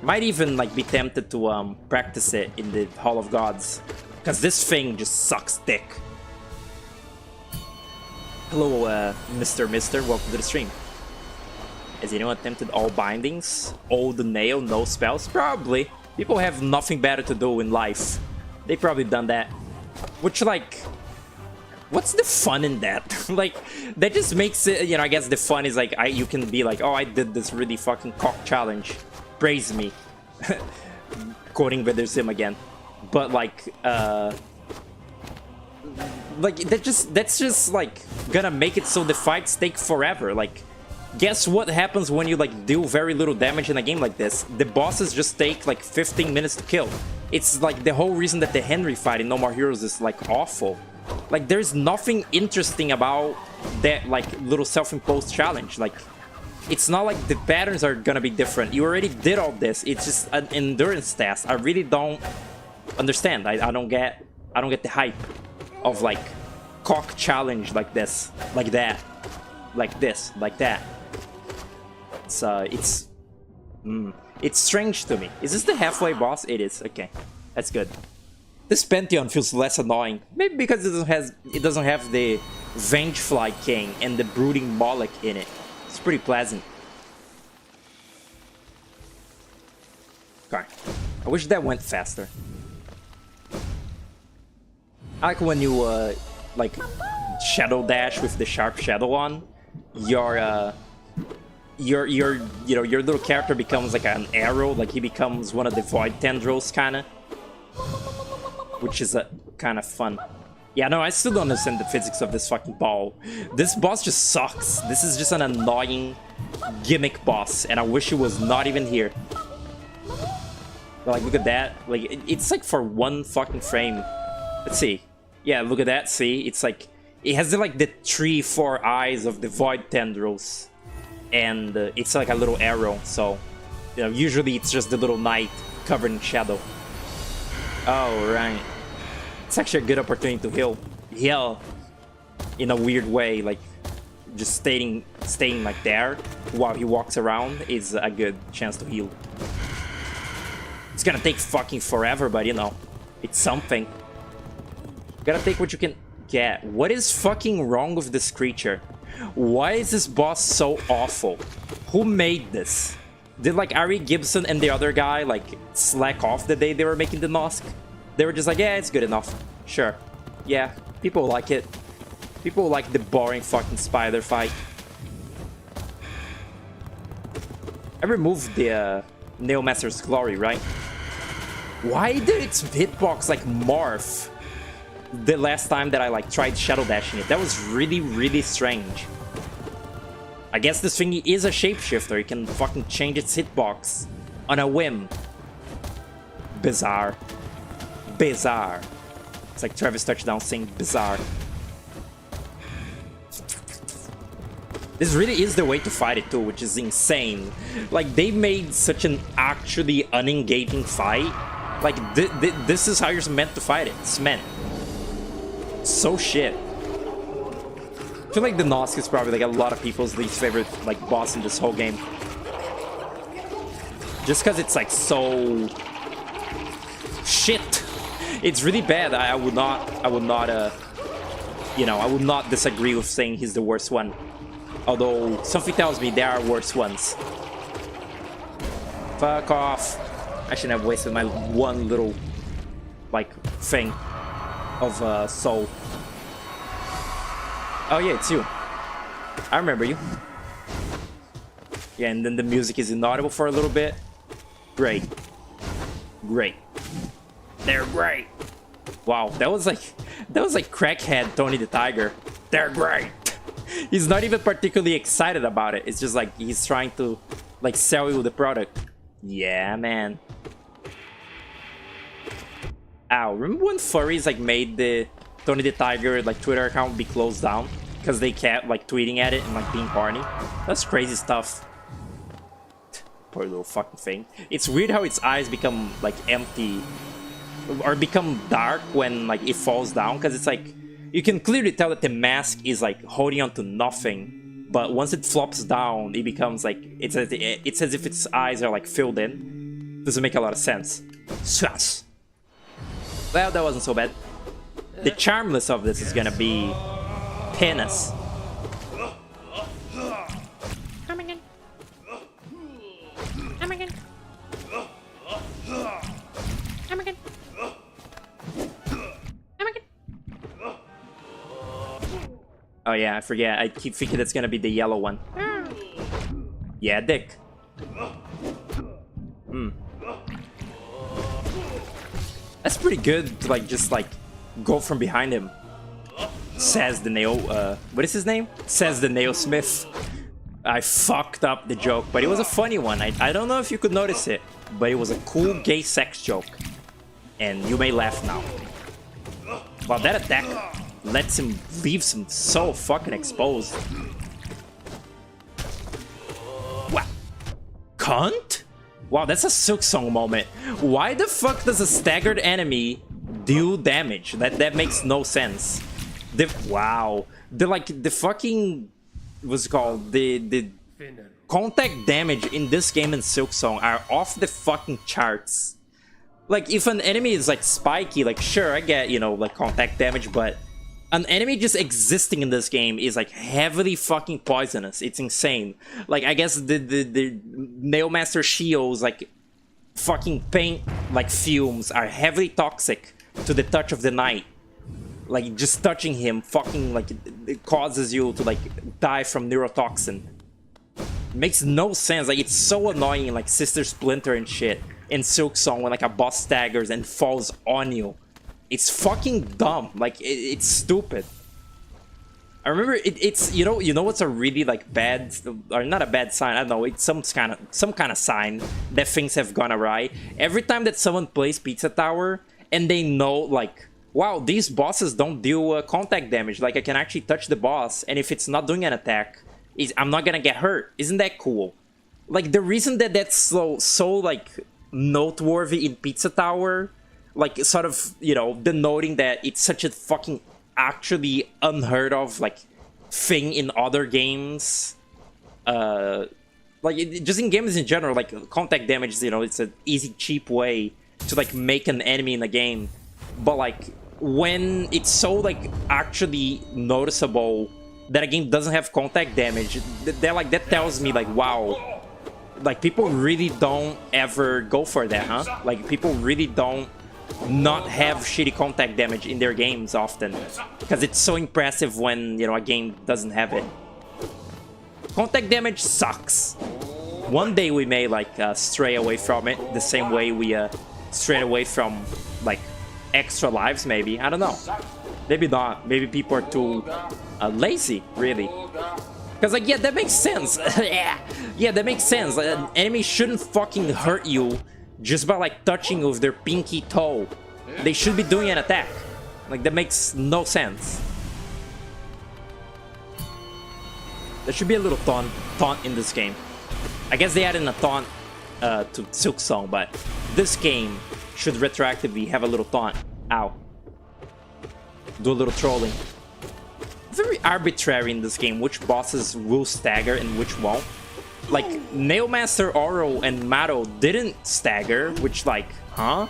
Might even like be tempted to practice it in the Hall of Gods, because this thing just sucks dick. Hello, Mr. Welcome to the stream. Has anyone attempted all bindings? All the nail, no spells? Probably. People have nothing better to do in life. They probably done that. Which, like, what's the fun in that? Like, that just makes it, you know, I guess the fun is like, you can be like, oh, I did this really fucking cock challenge. Praise me. Quoting Vader Sim again. But, like, that's just like gonna make it so the fights take forever. Like, guess what happens when you like deal very little damage in a game like this? The bosses just take like 15 minutes to kill. It's like the whole reason that the Henry fight in No More Heroes is like awful. Like, there's nothing interesting about that like little self-imposed challenge. Like, it's not like the patterns are gonna be different. You already did all this. It's just an endurance test. I really don't understand. I don't get the hype of like cock challenge like this, like that, like this, like that. It's strange to me. Is this the halfway boss? It is. Okay, that's good. This Pantheon feels less annoying, maybe because it doesn't have the Vengefly King and the Brooding Moloch in it. It's pretty pleasant. Okay, I wish that went faster. I like when you like shadow dash with the sharp shadow on. Your little character becomes like an arrow. Like, he becomes one of the void tendrils, kind of, which is kind of fun. Yeah, no, I still don't understand the physics of this fucking ball. This boss just sucks. This is just an annoying gimmick boss, and I wish it was not even here. But, like, look at that. Like, it's like for one fucking frame. Let's see. Yeah, look at that. See, it's like it has like the 3-4 eyes of the void tendrils, and it's like a little arrow. So, you know, usually it's just the little knight covered in shadow. Oh, right. It's actually a good opportunity to heal in a weird way. Like, just staying like there while he walks around is a good chance to heal. It's gonna take fucking forever, but you know, it's something. Gotta take what you can get. What is fucking wrong with this creature? Why is this boss so awful? Who made this? Did like Ari Gibson and the other guy like slack off the day they were making the Nosk? They were just like, yeah, it's good enough. Sure. Yeah, people like it. People like the boring fucking spider fight. I removed the Neomaster's Glory, right? Why did its hitbox like morph the last time that I like tried shadow dashing it? That was really strange. I guess this thingy is a shapeshifter. It can fucking change its hitbox on a whim. Bizarre. Bizarre. It's like Travis Touchdown saying bizarre. This really is the way to fight it too, which is insane. Like, they made such an actually unengaging fight. Like, this is how you're meant to fight it. It's meant. So shit. I feel like the Nosk is probably like a lot of people's least favorite like boss in this whole game. Just because it's like so shit. It's really bad. I would not you know, I would not disagree with saying he's the worst one. Although something tells me there are worse ones. Fuck off. I shouldn't have wasted my one little like thing of soul. Oh yeah, it's you. I remember you. Yeah, and then the music is inaudible for a little bit. Great. Great. They're great. Wow, that was like crackhead Tony the Tiger. They're great. He's not even particularly excited about it. It's just like he's trying to like sell you the product. Yeah, man. Ow, remember when furries like made the Tony the Tiger like Twitter account be closed down because they kept like tweeting at it and like being horny? That's crazy stuff. Poor little fucking thing. It's weird how its eyes become like empty or become dark when like it falls down, because it's like you can clearly tell that the mask is like holding on to nothing, but once it flops down it becomes like it's as if its eyes are like filled in. Doesn't make a lot of sense. Well, that wasn't so bad. The charmless of this is gonna be penis. Oh yeah, I forget. I keep thinking it's gonna be the yellow one. Yeah, dick. That's pretty good to like just like go from behind him. Says the nail. What is his name? Says the nailsmith. I fucked up the joke, but it was a funny one. I don't know if you could notice it, but it was a cool gay sex joke. And you may laugh now. Wow, that attack leaves him so fucking exposed. What? Cunt? Wow, that's a Silk Song moment. Why the fuck does a staggered enemy do damage? That makes no sense. Wow. The fucking what's it called? The contact damage in this game in Silk Song are off the fucking charts. Like, if an enemy is like spiky, like sure, I get, you know, like contact damage, but an enemy just existing in this game is like heavily fucking poisonous. It's insane. Like, I guess the Nailmaster shields, like fucking paint like fumes are heavily toxic to the touch of the knight. Like, just touching him fucking like it causes you to like die from neurotoxin. It makes no sense. Like, it's so annoying, like Sister Splinter and shit in Silk Song when like a boss staggers and falls on you. It's fucking dumb. Like, it's stupid. I remember it's you know what's a really like bad, or not a bad sign, I don't know, it's some kind of sign that things have gone awry. Every time that someone plays Pizza Tower and they know like, wow, these bosses don't deal contact damage, like I can actually touch the boss and if it's not doing an attack, I'm not gonna get hurt. Isn't that cool? Like, the reason that that's so like noteworthy in Pizza Tower, like sort of, you know, denoting that it's such a fucking actually unheard of like thing in other games, like just in games in general, like contact damage, you know, it's an easy cheap way to like make an enemy in a game. But like when it's so like actually noticeable that a game doesn't have contact damage, that tells me like, wow, like people really don't ever go for that, huh? Like people really don't not have shitty contact damage in their games often, because it's so impressive when, you know, a game doesn't have it. Contact damage sucks. One day we may like stray away from it the same way we strayed away from like extra lives, maybe. I don't know, maybe not. Maybe people are too lazy, really. Because like, yeah, that makes sense. Yeah, that makes sense. An enemy shouldn't fucking hurt you just by like touching with their pinky toe. They should be doing an attack. Like, that makes no sense. There should be a little taunt in this game. I guess they added a taunt to Silk Song, but this game should retroactively have a little taunt. Ow. Do a little trolling. Very arbitrary in this game which bosses will stagger and which won't. Like, Nailmaster Oro and Maro didn't stagger, which like, huh?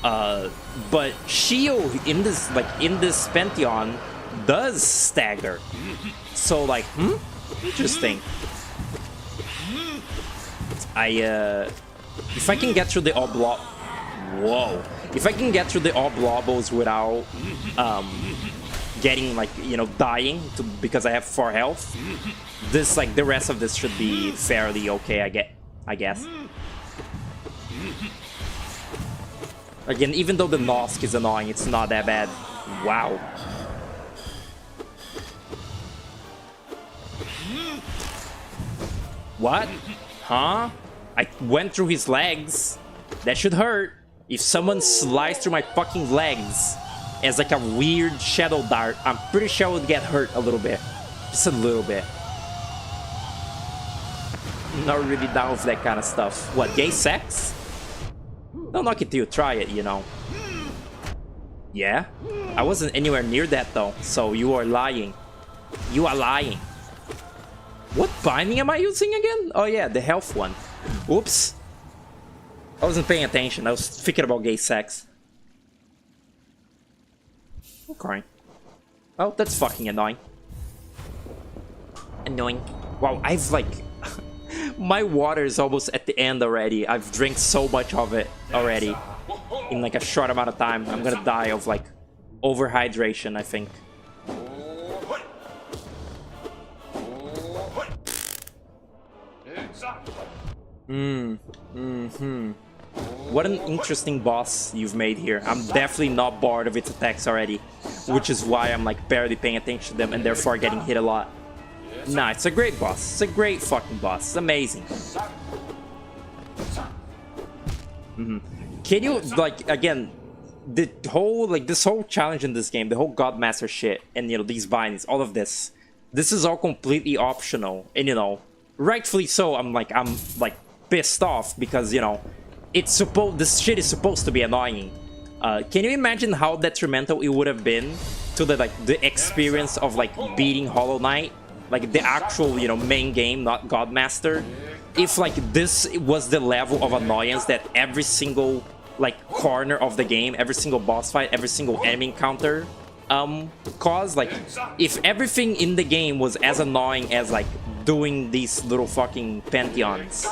But Shio in this Pantheon does stagger. So like, interesting. If I can get through the if I can get through the oblobos without getting like, you know, dying because I have 4 health, this like the rest of this should be fairly okay, I guess. Again, even though the Nosk is annoying, it's not that bad. Wow. What? Huh? I went through his legs. That should hurt. If someone sliced through my fucking legs as like a weird shadow dart, I'm pretty sure I would get hurt a little bit. Just a little bit. Not really down with that kind of stuff. What, gay sex? Don't knock it till you try it, you know. Yeah? I wasn't anywhere near that though, so you are lying. You are lying. What binding am I using again? Oh yeah, the health one. Oops. I wasn't paying attention. I was thinking about gay sex. Okay. Oh, that's fucking annoying. Annoying. Wow, I've like... my water is almost at the end already. I've drank so much of it already. In like a short amount of time. I'm gonna die of like overhydration, I think. What an interesting boss you've made here. I'm definitely not bored of its attacks already, which is why I'm like barely paying attention to them and therefore getting hit a lot. Nah, it's a great boss. It's a great fucking boss. It's amazing. Can you, like, again, the whole, like, this whole challenge in this game, the whole Godmaster shit, and, you know, these bindings, all of this is all completely optional, and, you know, rightfully so. I'm like pissed off because, you know, this shit is supposed to be annoying. Can you imagine how detrimental it would have been to the experience of, like, beating Hollow Knight, like the actual, you know, main game, not Godmaster, if, like, this was the level of annoyance that every single, like, corner of the game, every single boss fight, every single enemy encounter caused? Like, if everything in the game was as annoying as, like, doing these little fucking pantheons.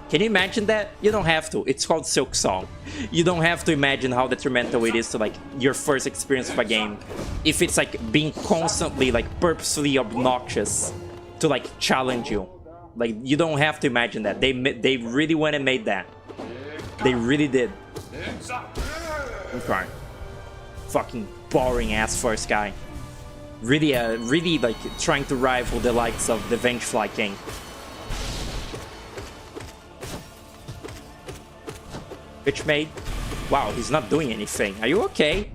Can you imagine that? You don't have to. It's called Silk Song. You don't have to imagine how detrimental it is to, like, your first experience of a game. If it's, like, being constantly, like, purposefully obnoxious to, like, challenge you. Like, you don't have to imagine that. They really went and made that. They really did. Okay. Fucking boring ass first guy. Really, really, like, trying to rival the likes of the Vengefly King. Bitch made. Wow, he's not doing anything. Are you okay?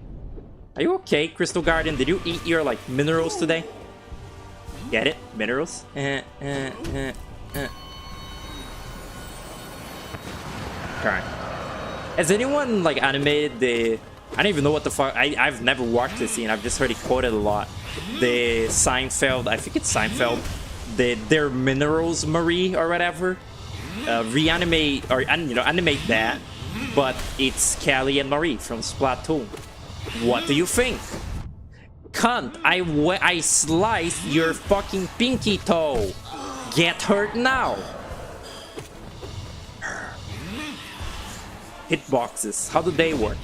Are you okay, Crystal Guardian? Did you eat your, like, minerals today? Get it? Minerals? Okay. Has anyone, like, animated the... I don't even know what the fuck... I've never watched this scene. I've just heard it quoted a lot. The Seinfeld... I think it's Seinfeld. Their Minerals Marie or whatever. Reanimate... Or, you know, animate that. But it's Callie and Marie from Splatoon. What do you think? Cunt, I sliced your fucking pinky toe. Get hurt now. Hitboxes, how do they work?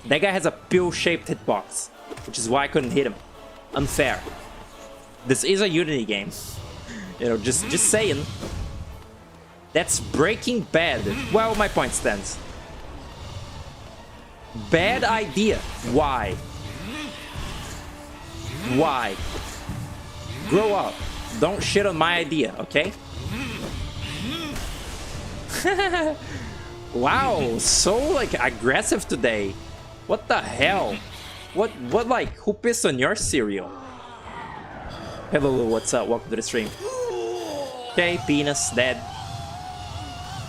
That guy has a pill-shaped hitbox, which is why I couldn't hit him. Unfair. This is a Unity game. You know, just saying. That's Breaking Bad. Well, my point stands. Bad idea. Why? Why? Grow up. Don't shit on my idea, okay? Wow, so, like, aggressive today. What the hell? What, like, who pissed on your cereal? Hello, what's up? Welcome to the stream. Okay, penis, dead.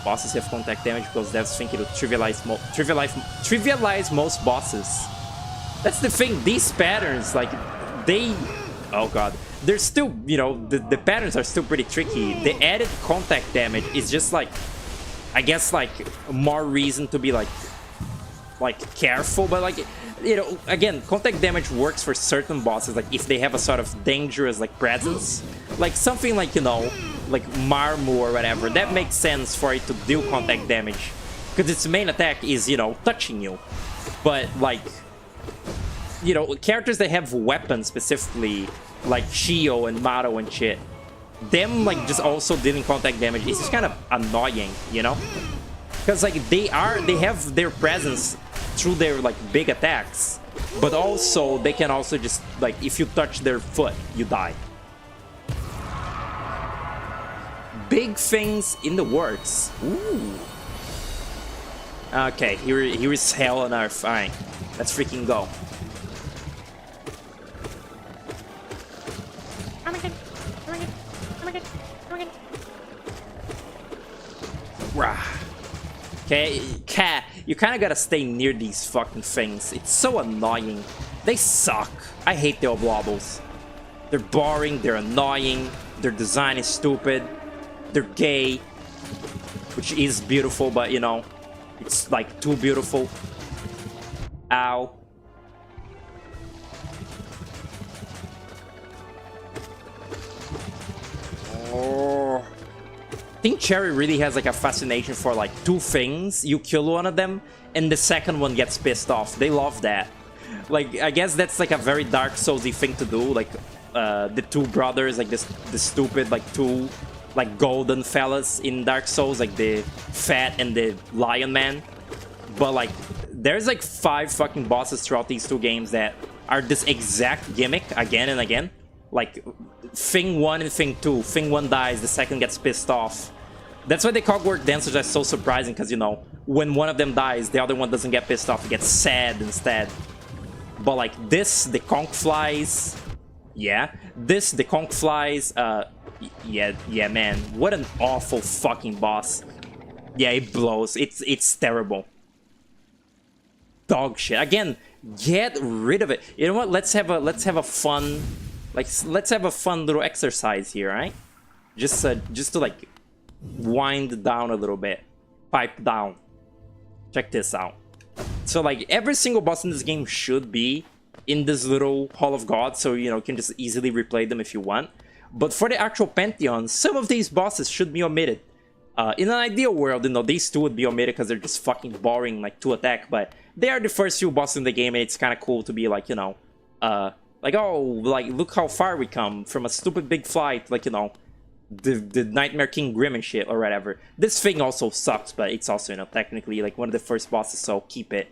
Bosses have contact damage because devs think it'll trivialize most bosses. That's the thing, these patterns, like, they... Oh god. They're still, you know, the patterns are still pretty tricky. The added contact damage is just, like, I guess, like, more reason to be, like, careful. But, like, you know, again, contact damage works for certain bosses, like, if they have a sort of dangerous, like, presence. Like, something like, you know, like Marmu or whatever, that makes sense for it to deal contact damage. Because its main attack is, you know, touching you. But, like, you know, characters that have weapons specifically, like Shio and Maro and shit, them, like, just also dealing contact damage is just kind of annoying, you know? Because, like, they have their presence through their, like, big attacks, but also they can also just, like, if you touch their foot, you die. Big things in the works. Ooh. Okay, here is hell on earth. Alright, let's freaking go. Okay, cat, you kind of gotta stay near these fucking things. It's so annoying. They suck. I hate the Oblobbles. They're boring, they're annoying, their design is stupid, they're gay, which is beautiful, but, you know, it's, like, too beautiful. Ow. Oh. I think Cherry really has, like, a fascination for, like, two things. You kill one of them, and the second one gets pissed off. They love that. Like, I guess that's, like, a very Dark Souls-y thing to do. Like, the two brothers, like, the stupid, like, two like golden fellas in Dark Souls, like the Fat and the Lion Man. But like, there's like 5 fucking bosses throughout these 2 games that are this exact gimmick again and again. Like, Thing 1 and Thing 2. Thing 1 dies, the second gets pissed off. That's why the Cogwork Dancers are so surprising, because, you know, when one of them dies, the other one doesn't get pissed off, it gets sad instead. But like this, the Conch Flies, yeah. This, the Conch Flies, yeah, man. What an awful fucking boss. Yeah, it blows. It's terrible. Dog shit. Again, get rid of it. You know what? Let's have a fun, like, let's have a fun little exercise here, right? Just to like wind down a little bit, pipe down. Check this out. So like every single boss in this game should be in this little Hall of Gods, so you know you can just easily replay them if you want. But for the actual Pantheon, some of these bosses should be omitted. In an ideal world, you know, these 2 would be omitted because they're just fucking boring, like, to attack. But they are the first few bosses in the game, and it's kind of cool to be like, you know, like, oh, like, look how far we come from a stupid big flight, like, you know, the Nightmare King Grim and shit, or whatever. This thing also sucks, but it's also, you know, technically, like, one of the first bosses, so keep it.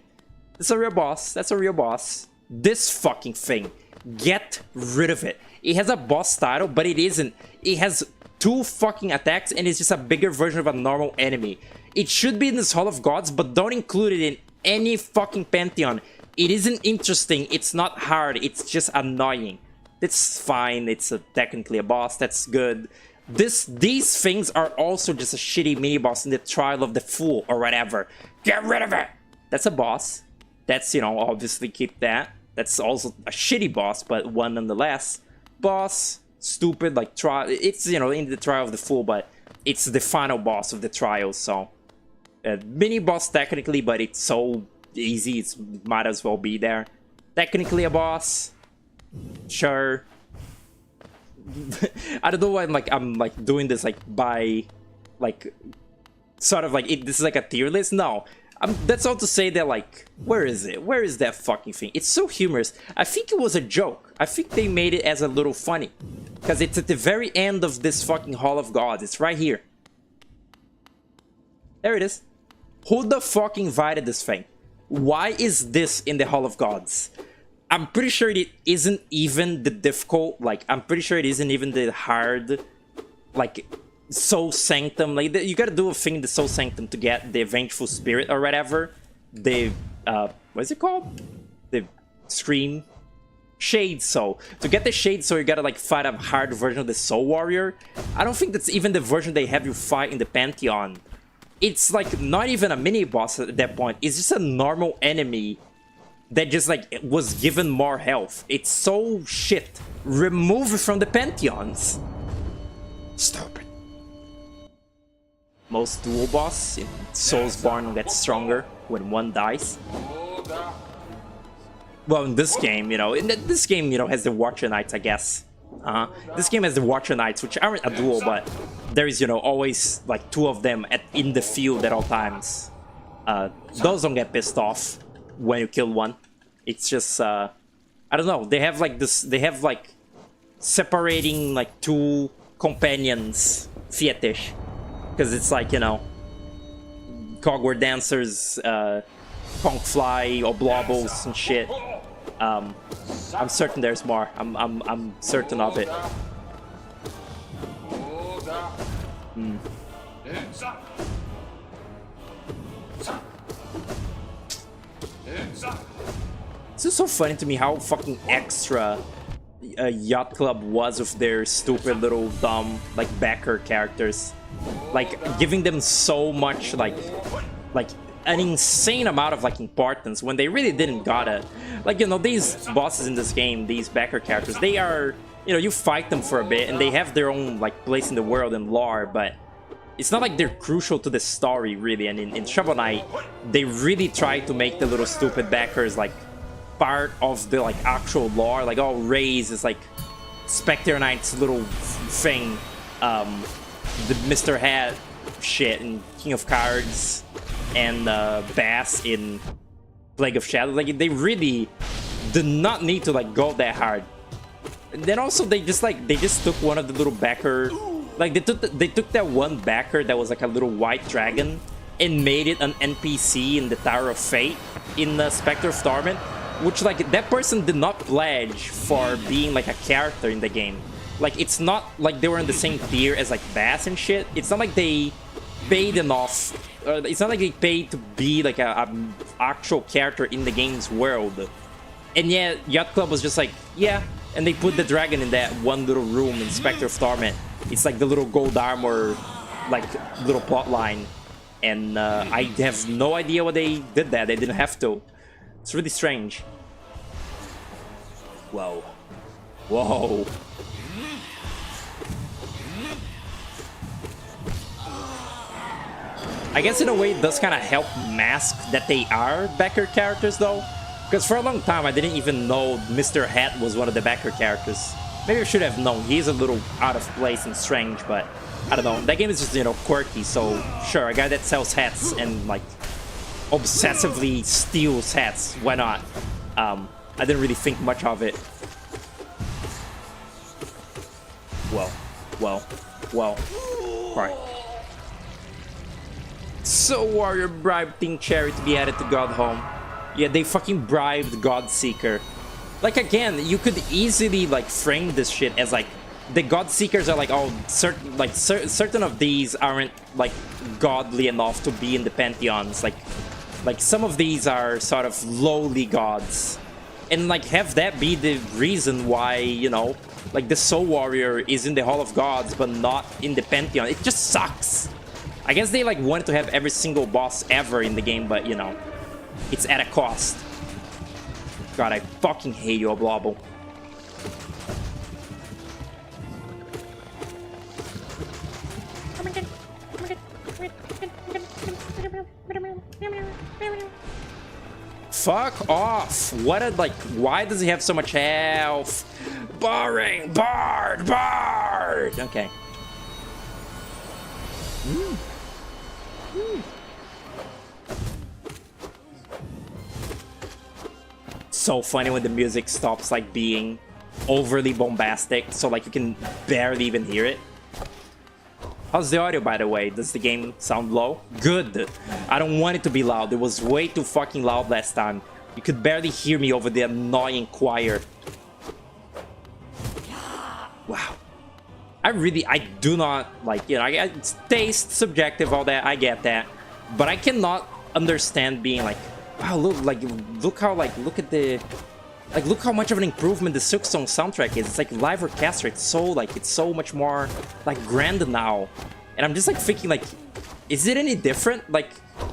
It's a real boss. That's a real boss. This fucking thing. Get rid of it. It has a boss title, but it isn't. It has 2 fucking attacks, and it's just a bigger version of a normal enemy. It should be in this Hall of Gods, but don't include it in any fucking Pantheon. It isn't interesting. It's not hard. It's just annoying. It's fine. It's technically a boss. That's good. These things are also just a shitty mini-boss in the Trial of the Fool, or whatever. Get rid of it! That's a boss. That's, you know, obviously keep that. That's also a shitty boss, but one nonetheless. Boss, stupid, like, trial. It's, you know, in the Trial of the Fool, but it's the final boss of the trial, so. Mini boss technically, but it's so easy, it might as well be there. Technically a boss. Sure. I don't know why I'm like doing this like by like sort of like this is like a tier list. No. That's all to say that, like, where is it? Where is that fucking thing? It's so humorous. I think it was a joke. I think they made it as a little funny. Because it's at the very end of this fucking Hall of Gods. It's right here. There it is. Who the fuck invited this thing? Why is this in the Hall of Gods? I'm pretty sure it isn't even the difficult, like, I'm pretty sure it isn't even the hard, like, Soul Sanctum. Like, you gotta do a thing in the Soul Sanctum to get the Vengeful Spirit or whatever. The, what is it called? The Scream? Shade Soul. To get the Shade Soul, you gotta, like, fight a hard version of the Soul Warrior. I don't think that's even the version they have you fight in the Pantheon. It's, like, not even a mini-boss at that point. It's just a normal enemy that just, like, was given more health. It's so shit. Remove it from the Pantheons. Stupid. Most dual boss in Soulsborne gets stronger when one dies. Well, in this game, you know, this game, you know, has the Watcher Knights, I guess. This game has the Watcher Knights, which aren't a duel, but there is, you know, always, like, 2 of them in the field at all times. Those don't get pissed off when you kill one. It's just, I don't know, they have, like, this, they have, like, separating, like, 2 companions fetish. Because it's like, you know, Cogwork Dancers, Conch Fly, Oblobbles and shit. I'm certain there's more. I'm certain of it. It's just so funny to me how fucking extra Yacht Club was with their stupid little dumb, like, backer characters. Like, giving them so much, like an insane amount of, like, importance when they really didn't gotta. Like, you know, these bosses in this game, these backer characters, they are, you know, you fight them for a bit and they have their own, like, place in the world and lore, but it's not like they're crucial to the story, really. And in Shovel Knight, they really try to make the little stupid backers, like, part of the, like, actual lore. Like, oh, Raze is, like, Spectre Knight's little thing. The Mr. Hat shit in King of Cards, and Bass in Plague of Shadows. Like, they really did not need to, like, go that hard. And then also they just took one of the little backer Like they took that one backer that was like a little white dragon and made it an NPC in the Tower of Fate in the Spectre of Torment, which like that person did not pledge for being like a character in the game. Like it's not like they were in the same tier as like Bass and shit. It's not like they paid enough. It's not like they paid to be like a actual character in the game's world. And yeah, Yacht Club was just like, yeah, and they put the dragon in that one little room in Spectre of Torment. It's like the little gold armor, like little plot line. And I have no idea why they did that. They didn't have to. It's really strange. Whoa. Whoa. I guess in a way it does kind of help mask that they are backer characters though. Because for a long time I didn't even know Mr. Hat was one of the backer characters. Maybe I should have known. He's a little out of place and strange, but I don't know. That game is just, you know, quirky, so sure, a guy that sells hats and like obsessively steals hats, why not? I didn't really think much of it. Well. Alright. So Warrior bribed Team Cherry to be added to God Home. Yeah, they fucking bribed Godseeker. Like again, you could easily like frame this shit as like the Godseekers are like, oh, certain of these aren't like godly enough to be in the pantheons. Like some of these are sort of lowly gods, and like have that be the reason why, you know, like the Soul Warrior is in the Hall of Gods but not in the pantheon. It just sucks. I guess they like wanted to have every single boss ever in the game, but you know, it's at a cost. God, I fucking hate you, Oblobble. Fuck off! What a, like, why does he have so much health? Boring! Bard! Okay. So funny when the music stops like being overly bombastic, so like you can barely even hear it. How's the audio, by the way? Does the game sound low? Good. I don't want it to be loud. It was way too fucking loud last time. You could barely hear me over the annoying choir. Wow. I do not like, you know, it's taste subjective, all that, I get that. But I cannot understand being like, wow, look how much of an improvement the Silksong soundtrack is. It's like live orchestra. It's so much more like grand now. And I'm just like thinking like, is it any different? Like,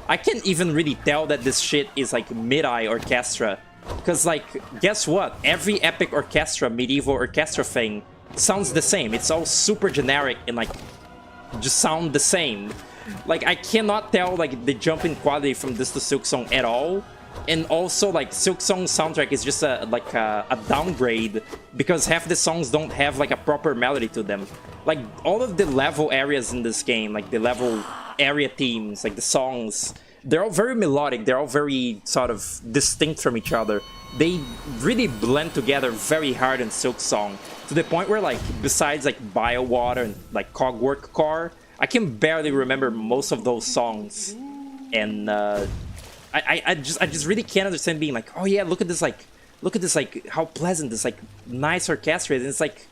I can't even really tell that this shit is like mid-eye orchestra. Cause like, guess what? Every epic orchestra, medieval orchestra thing sounds the same. It's all super generic and like just sound the same. Like, I cannot tell like the jump in quality from this to Silksong at all. And also like Silksong's soundtrack is just a downgrade because half the songs don't have like a proper melody to them. Like all of the level areas in this game, like the level area themes, like the songs, they're all very melodic. They're all very sort of distinct from each other. They really blend together very hard in Silksong, to the point where like besides like Biowater and like Cogwork Car, I can barely remember most of those songs. And I just really can't understand being like, oh yeah, look at this like how pleasant this like nice orchestra is. And it's like,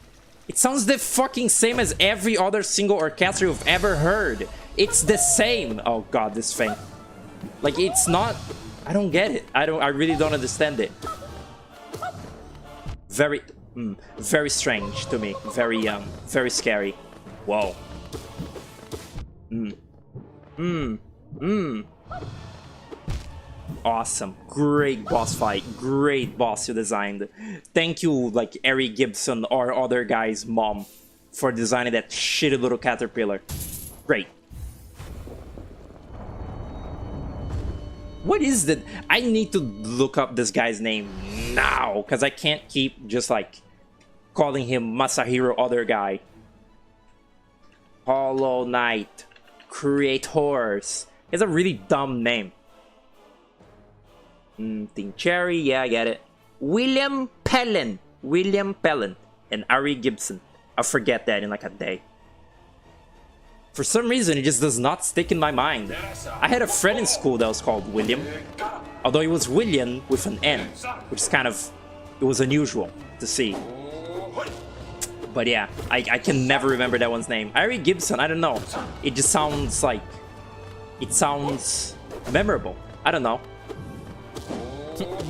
it sounds the fucking same as every other single orchestra you've ever heard. It's the same. Oh god, this thing. Like, it's not, I don't get it. I really don't understand it. Very strange to me. Very scary. Whoa. Awesome. Great boss fight. Great boss you designed. Thank you, like, Eric Gibson or other guy's mom for designing that shitty little caterpillar. Great. What is that? I need to look up this guy's name now, because I can't keep just, like, calling him Masahiro other guy. Hollow Knight. Creators. He has a really dumb name. Team Cherry, yeah, I get it. William Pellin, and Ari Gibson. I'll forget that in like a day. For some reason, it just does not stick in my mind. I had a friend in school that was called William, although it was William with an N, which is kind of, it was unusual to see. But yeah, I can never remember that one's name. Harry Gibson, I don't know. It just sounds like, it sounds memorable. I don't know.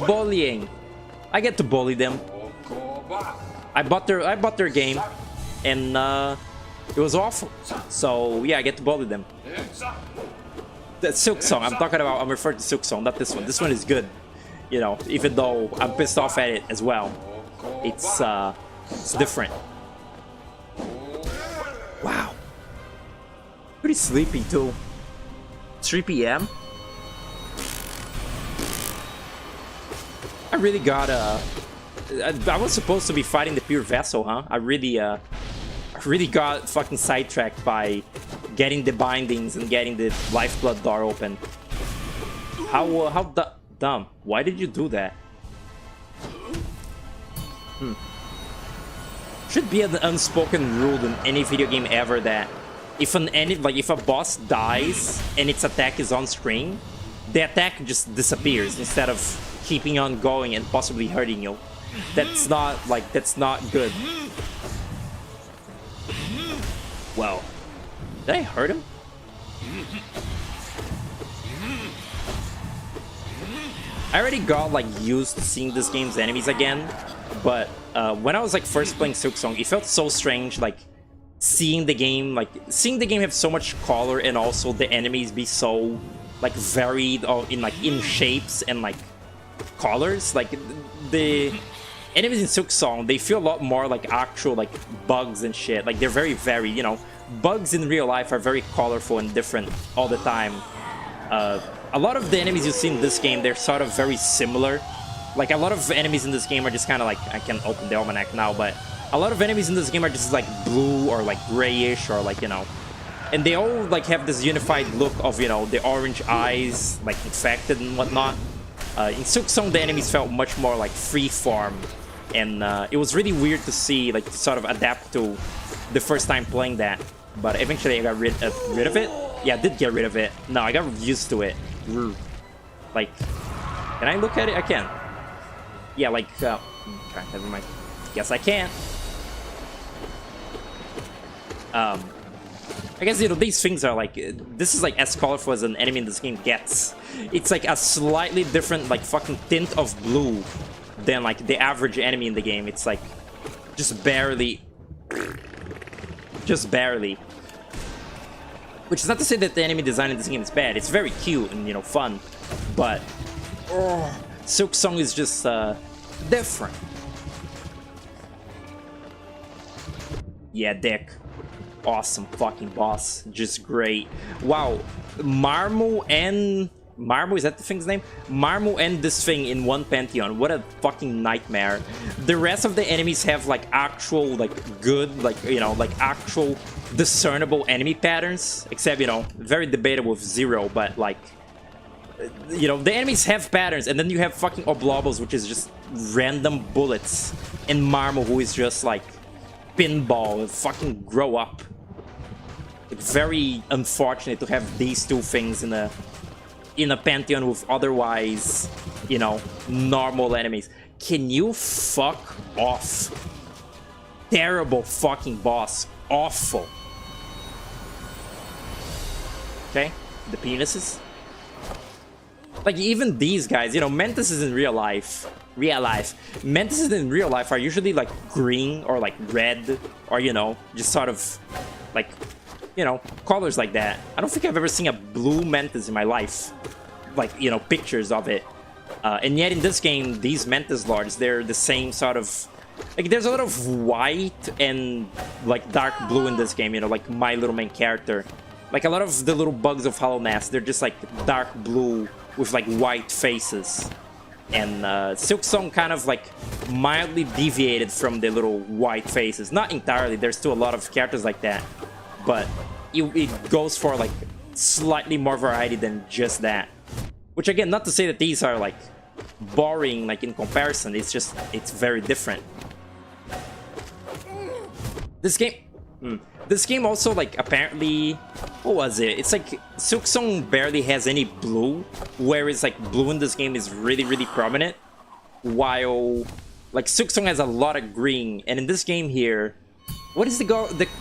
Bullying. I get to bully them. I bought their game, and it was awful. So yeah, I get to bully them. The Silk Song, I'm referring to Silk Song, not this one. This one is good. You know, even though I'm pissed off at it as well. It's different. Wow. Pretty sleepy too. 3 p.m. I really got I was supposed to be fighting the pure vessel, huh? I really got fucking sidetracked by getting the bindings and getting the lifeblood door open. How dumb? Why did you do that? Should be an unspoken rule in any video game ever that if if a boss dies and its attack is on screen, the attack just disappears instead of keeping on going and possibly hurting you. That's not good. Well, did I hurt him? I already got like used to seeing this game's enemies again, but when I was like first playing Silk Song, it felt so strange, like seeing the game have so much color and also the enemies be so like varied in shapes and like colors. Like the enemies in Silk Song, they feel a lot more like actual like bugs and shit. Like they're very varied, you know. Bugs in real life are very colorful and different all the time. A lot of the enemies you see in this game, they're sort of very similar. Like a lot of enemies in this game are just kind of like, I can't open the almanac now, but a lot of enemies in this game are just like blue or like grayish or like, you know, and they all like have this unified look of, you know, the orange eyes, like infected and whatnot. In Silk Song, the enemies felt much more like freeform, and it was really weird to see, like, to sort of adapt to the first time playing that. But eventually I got rid of it. Yeah, I did get rid of it. No, I got used to it. Like, can I look at it? I can. Yeah, like, okay, never mind. Guess I can't. I guess, you know, these things are like, this is like as colorful as an enemy in this game gets. It's like a slightly different, like, fucking tint of blue than like the average enemy in the game. It's like just barely. Which is not to say that the enemy design in this game is bad. It's very cute and, you know, fun. But Silk Song is just different. Yeah, Dick. Awesome fucking boss. Just great. Wow. Marmu, is that the thing's name? Marmu and this thing in one Pantheon. What a fucking nightmare. The rest of the enemies have like actual, like, good, like, you know, like actual discernible enemy patterns. Except, you know, very debatable with Zero, but like, you know, the enemies have patterns, and then you have fucking Oblobos, which is just random bullets, and Marmu, who is just like pinball. Fucking grow up. It's very unfortunate to have these two things in a Pantheon with otherwise, you know, normal enemies. Can you fuck off? Terrible fucking boss. Awful. Okay, the penises. Like, even these guys, you know, Mantises in real life, Mantises in real life are usually like green or like red, or, you know, just sort of like, you know, colors like that. I don't think I've ever seen a blue Mantis in my life. Like, you know, pictures of it. And yet in this game, these Mantis Lords, they're the same sort of... Like, there's a lot of white and, like, dark blue in this game, you know, like my little main character. Like, a lot of the little bugs of Hollow Knight, they're just, like, dark blue with, like, white faces. And Silk Song kind of, like, mildly deviated from the little white faces. Not entirely, there's still a lot of characters like that. But it goes for, like, slightly more variety than just that. Which, again, not to say that these are, like, boring, like, in comparison. It's just, it's very different. This game... This game also, like, apparently, what was it? It's like Silksong barely has any blue, whereas like blue in this game is really prominent, while like Silksong has a lot of green. And in this game here, what is the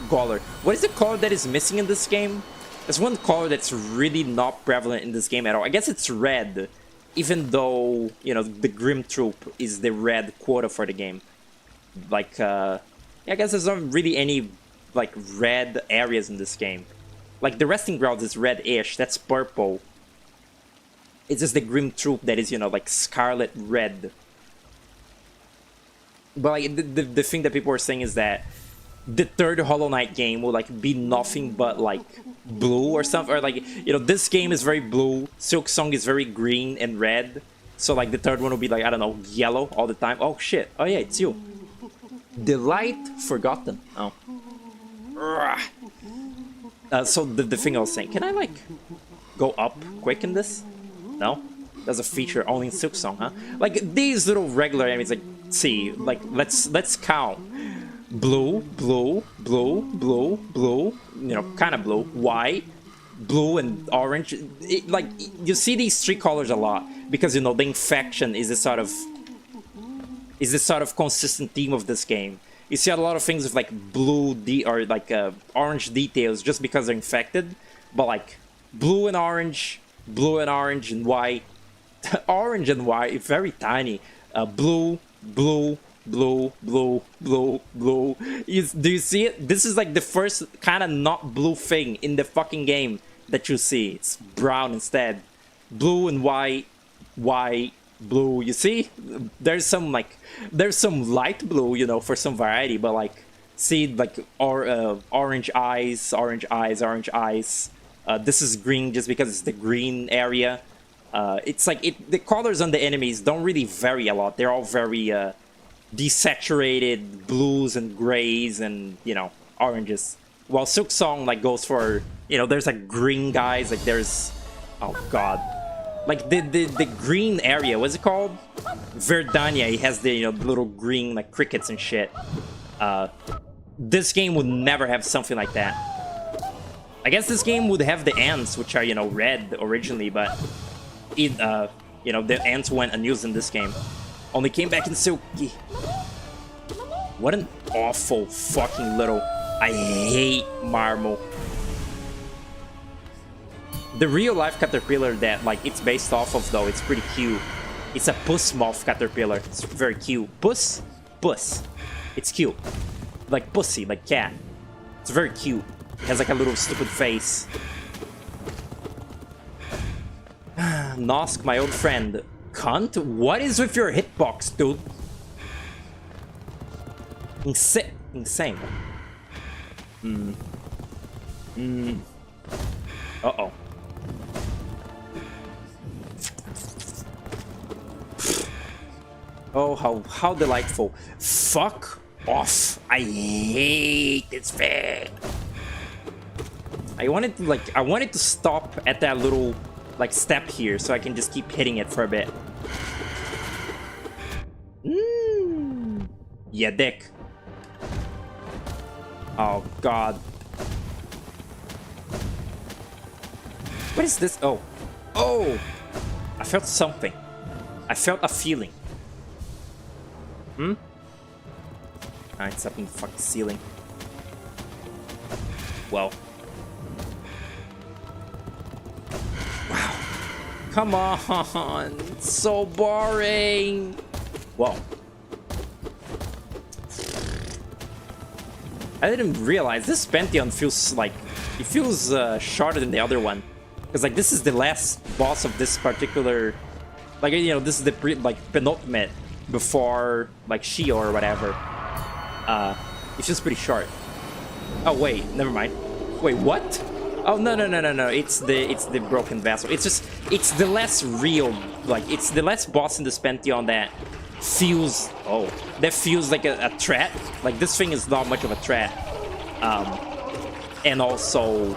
color? What is the color that is missing in this game? There's one color that's really not prevalent in this game at all. I guess it's red, even though, you know, the Grim Troop is the red quota for the game. Like, yeah, I guess there's not really any like red areas in this game. Like the resting grounds is red-ish, that's purple. It's just the Grim Troop that is, you know, like scarlet red. But like the thing that people are saying is that the third Hollow Knight game will like be nothing but like blue or something, or like, you know, this game is very blue, Silksong is very green and red, so like the third one will be like, I don't know, yellow all the time. Oh shit, oh yeah, it's you. Delight Forgotten. Oh. So the thing I was saying, can I like go up quick in this? No? There's a feature only in Silksong, huh? Like these little regular enemies, like, see, like let's count. Blue, blue, blue, blue, blue, you know, kind of blue, white, blue, and orange. Like, you see these three colors a lot because, you know, the infection is the sort of consistent theme of this game. You see a lot of things with like blue or like orange details just because they're infected, but like blue and orange and white, orange and white, very tiny, blue, blue, blue, blue, blue, blue. Do you see it? This is like the first kind of not blue thing in the fucking game that you see. It's brown instead. Blue and white, white, blue. You see? There's some light blue, you know, for some variety, but like, see, like orange eyes, orange eyes, orange eyes. This is green just because it's the green area. It's like the colors on the enemies don't really vary a lot. They're all very desaturated blues and grays and, you know, oranges. While Silksong like goes for, you know, there's like green guys, like there's, oh god, like the green area, what's it called? Verdania. It has the, you know, little green like crickets and shit. This game would never have something like that. I guess this game would have the ants, which are, you know, red originally, but it, you know, the ants went unused in this game. Only came back in Silky. What an awful fucking little... I hate Marmo. The real life caterpillar that like it's based off of, though, it's pretty cute. It's a puss moth caterpillar. It's very cute. Puss? Puss. It's cute. Like pussy, like cat. It's very cute. It has like a little stupid face. Nosk, my old friend. Cunt? What is with your hitbox, dude? Insane. Uh-oh. Oh, how delightful. Fuck off. I hate this thing. I wanted to stop at that little like step here so I can just keep hitting it for a bit. Yeah, dick. Oh god. What is this? Oh. I felt something. I felt a feeling. Ah, it's up in the fucking ceiling. Well. Wow. Come on. It's so boring. Whoa. I didn't realize this Pantheon feels like... It feels shorter than the other one. Because like this is the last boss of this particular... Like, you know, this is the penultimate before like Shio or whatever. It's just pretty short. Oh wait, never mind. Wait, what? Oh no. It's the broken vessel. It's the less real, like it's the last boss in this Pantheon that feels like a threat. Like this thing is not much of a threat. And also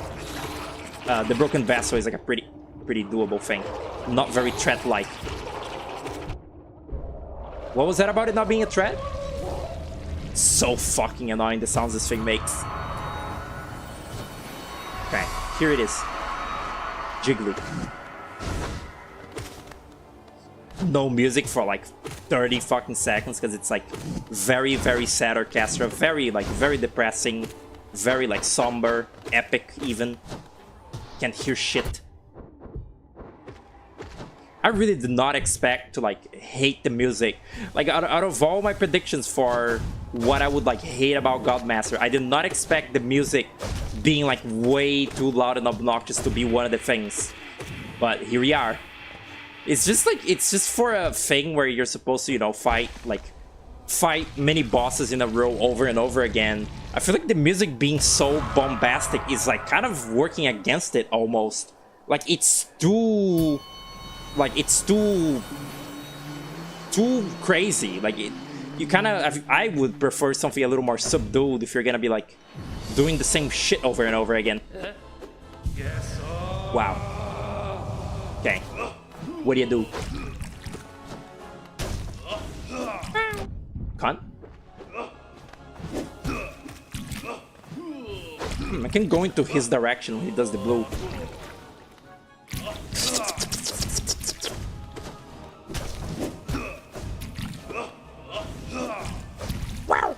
the broken vessel is like a pretty doable thing. Not very threat-like. What was that about it not being a threat? So fucking annoying the sounds this thing makes. Here it is. Jiggly. No music for like 30 fucking seconds because it's like very, very sad orchestra. Very, like, very depressing. Very, like, somber. Epic, even. Can't hear shit. I really did not expect to, like, hate the music. Like, out of all my predictions for what I would, like, hate about Godmaster, I did not expect the music being, like, way too loud and obnoxious to be one of the things. But here we are. It's just, like, it's just for a thing where you're supposed to, you know, fight many bosses in a row over and over again. I feel like the music being so bombastic is, like, kind of working against it, almost. Like, it's too... Like, it's too crazy. Like, you kind of... I would prefer something a little more subdued if you're gonna be, like, doing the same shit over and over again. Wow. Okay. What do you do? Cunt? I can go into his direction when he does the blue. Wow!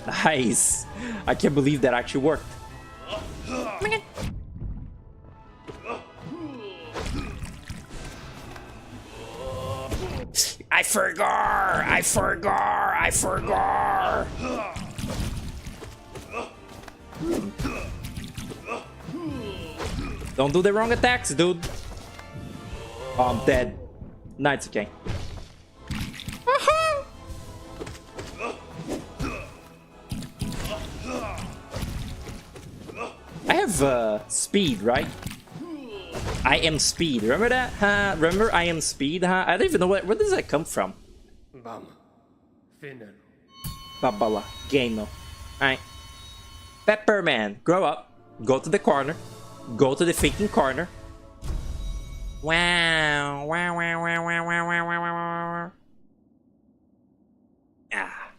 Nice! I can't believe that actually worked. I forgot! I forgot! I forgot! Don't do the wrong attacks, dude. Oh, I'm dead. No, it's okay. I have speed, right? I am speed. Remember that? Huh? Remember I am speed? Huh? I don't even know where does that come from. Babala. Gano. Alright. Pepperman, grow up. Go to the corner. Go to the faking corner. Wow. Wow, wow, wow, wow, wow, wow, wow, wow. Ah.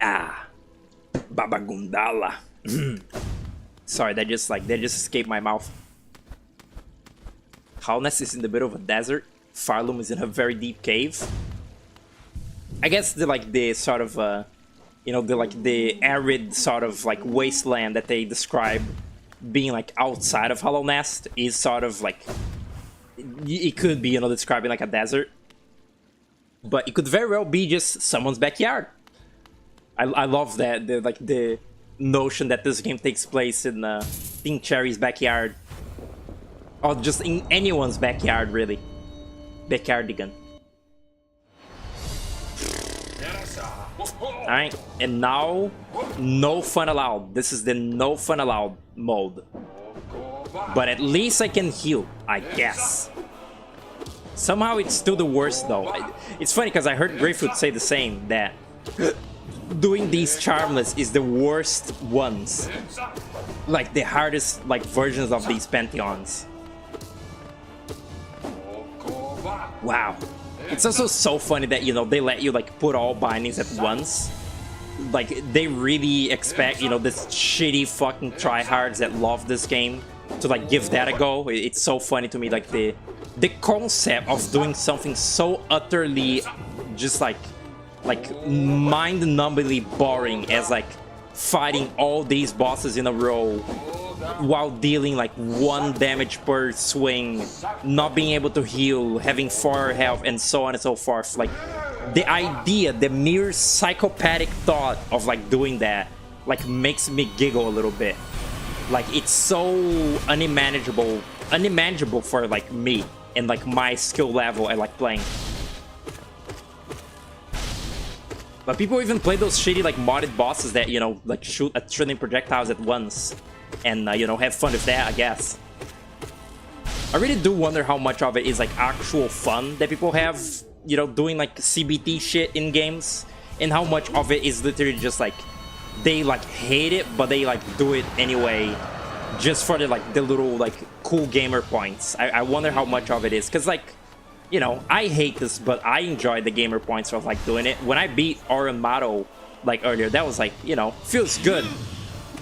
Ah. Baba Gundala. Sorry, that just escaped my mouth. Halness is in the middle of a desert. Farlum is in a very deep cave. I guess the sort of you know, the arid sort of like wasteland that they describe being like outside of Hollow Nest is sort of like, it could be, you know, describing like a desert, but it could very well be just someone's backyard. I love that the notion that this game takes place in Pink Cherry's backyard, or just in anyone's backyard, really. Backyardigan. Alright, and now, no fun allowed. This is the no fun allowed mode. But at least I can heal, I guess. Somehow it's still the worst though. It's funny because I heard Greyfoot say the same, that doing these Charmless is the worst ones. Like the hardest like versions of these Pantheons. Wow. It's also so funny that, you know, they let you like put all bindings at once. Like they really expect, you know, this shitty fucking tryhards that love this game to like give that a go. It's so funny to me, like the concept of doing something so utterly just like mind-numbingly boring as like fighting all these bosses in a row while dealing like 1 damage per swing, not being able to heal, having 4 health, and so on and so forth. Like the idea, the mere psychopathic thought of like doing that like makes me giggle a little bit. Like it's so unimaginable for like me and like my skill level at like playing. But people even play those shitty like modded bosses that, you know, like shoot a trillion projectiles at once and you know, have fun with that, I guess. I really do wonder how much of it is like actual fun that people have, you know, doing like CBT shit in games, and how much of it is literally just like they like hate it but they like do it anyway just for the like the little like cool gamer points. I wonder how much of it is, because like, you know, I hate this, but I enjoy the gamer points of like doing it. When I beat Oramato like earlier, that was like, you know, feels good,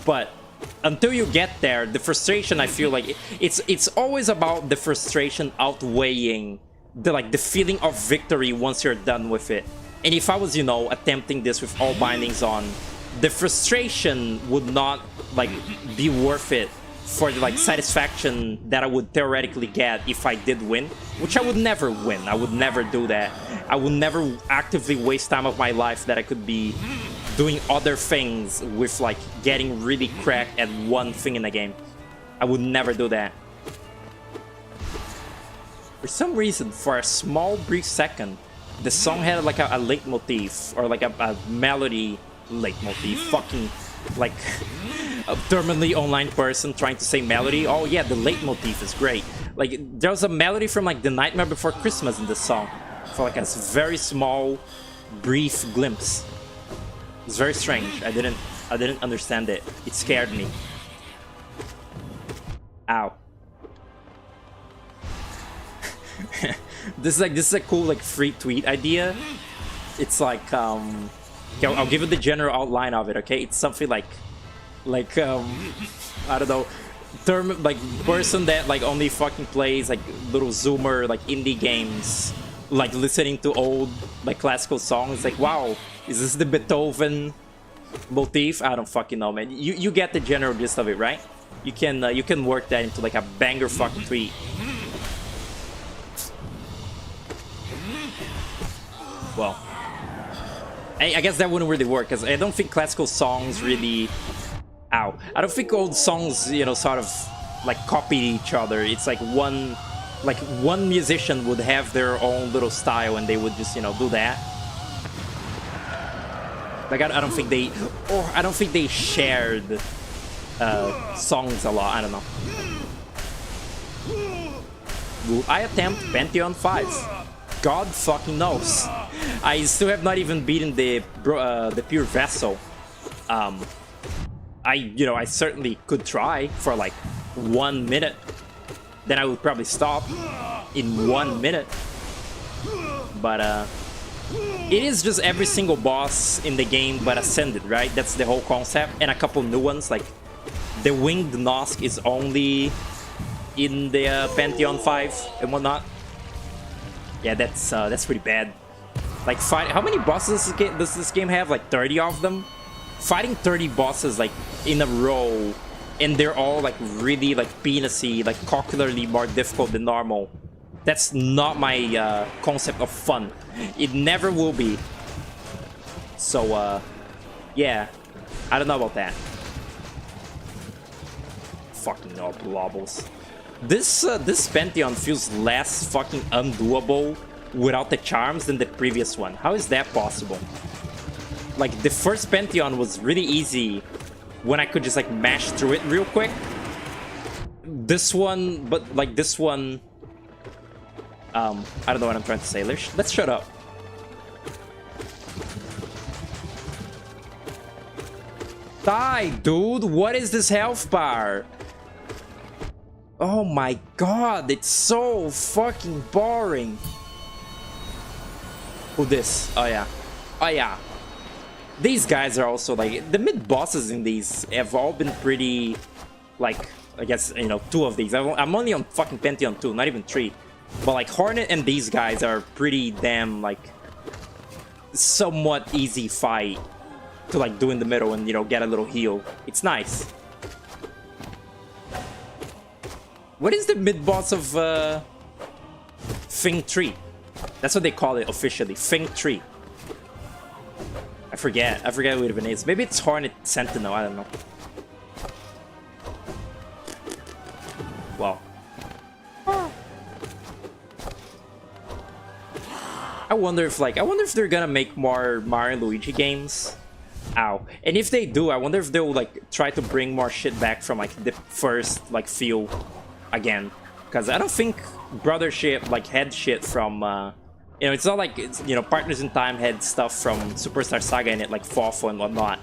but until you get there, the frustration, I feel like it's always about the frustration outweighing the like the feeling of victory once you're done with it. And if I was, you know, attempting this with all bindings on, the frustration would not like be worth it for the like satisfaction that I would theoretically get if I did win, which I would never win. I would never do that. I would never actively waste time of my life that I could be doing other things with like getting really cracked at one thing in the game. I would never do that. For some reason, for a small brief second, the song had like a leitmotif, or like a melody leitmotif. Fucking like a terminally online person trying to say melody. Oh yeah, the leitmotif is great. Like there was a melody from like The Nightmare Before Christmas in this song, for like a very small, brief glimpse. It's very strange. I didn't understand it. It scared me. Ow. This is a cool like free tweet idea. It's like okay, I'll give you the general outline of it. Okay, it's something like I don't know, term like person that like only fucking plays like little zoomer like indie games, like listening to old like classical songs. Like, wow, is this the Beethoven motif? I don't fucking know, man. You get the general gist of it, right? You can work that into like a banger fucking tweet. Well, I guess that wouldn't really work, because I don't think classical songs really... Ow. I don't think old songs, you know, sort of like copy each other. It's like one musician would have their own little style and they would just, you know, do that. Like I don't think they... Or I don't think they shared songs a lot. I don't know. Will I attempt Pantheon 5? God fucking knows. I still have not even beaten the pure vessel. I certainly could try for like 1 minute. Then I would probably stop in 1 minute. But it is just every single boss in the game but ascended, right? That's the whole concept. And a couple new ones, like the Winged Nosk is only in the Pantheon 5 and whatnot. Yeah, that's pretty bad. Like, how many bosses does this game have? Like 30 of them? Fighting 30 bosses like in a row, and they're all like really like penisy, like cockularly more difficult than normal. That's not my concept of fun. It never will be. So yeah, I don't know about that. Fucking no blobbles. This Pantheon feels less fucking undoable without the charms than the previous one. How is that possible? Like, the first Pantheon was really easy when I could just like mash through it real quick. This one, but like this one, I don't know what I'm trying to say. Let's shut up. Die, dude! What is this health bar? Oh my god, it's so fucking boring. Who this? Oh yeah. Oh yeah. These guys are also like, the mid bosses in these have all been pretty, like, I guess, you know, 2 of these. I'm only on fucking Pantheon 2, not even 3. But like Hornet and these guys are pretty damn like somewhat easy fight to like do in the middle and, you know, get a little heal. It's nice. What is the mid-boss of Thing 3? That's what they call it officially, Thing 3. I forget what it even is. Maybe it's Hornet Sentinel, I don't know. Well. I wonder if they're gonna make more Mario and Luigi games. Ow. And if they do, I wonder if they'll like try to bring more shit back from like the first like feel again, because I don't think Brothership like had shit from you know, it's not like it's, you know, Partners in Time had stuff from Superstar Saga in it, like Fofo and whatnot.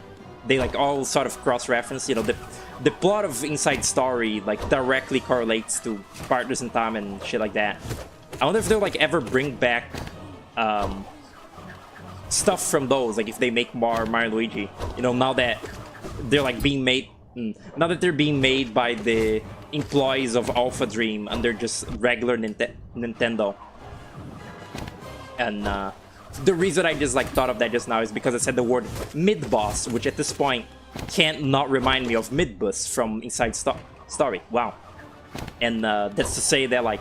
They like all sort of cross-reference, you know, the plot of Inside Story like directly correlates to Partners in Time and shit like that. I wonder if they'll like ever bring back stuff from those, like if they make more Mario and Luigi, you know, now that they're like being made, now that they're being made by the employees of Alpha Dream under just regular Nintendo. And the reason I just like thought of that just now is because I said the word mid-boss, which at this point can't not remind me of Mid-Boss from Inside Story. Wow. And that's to say that like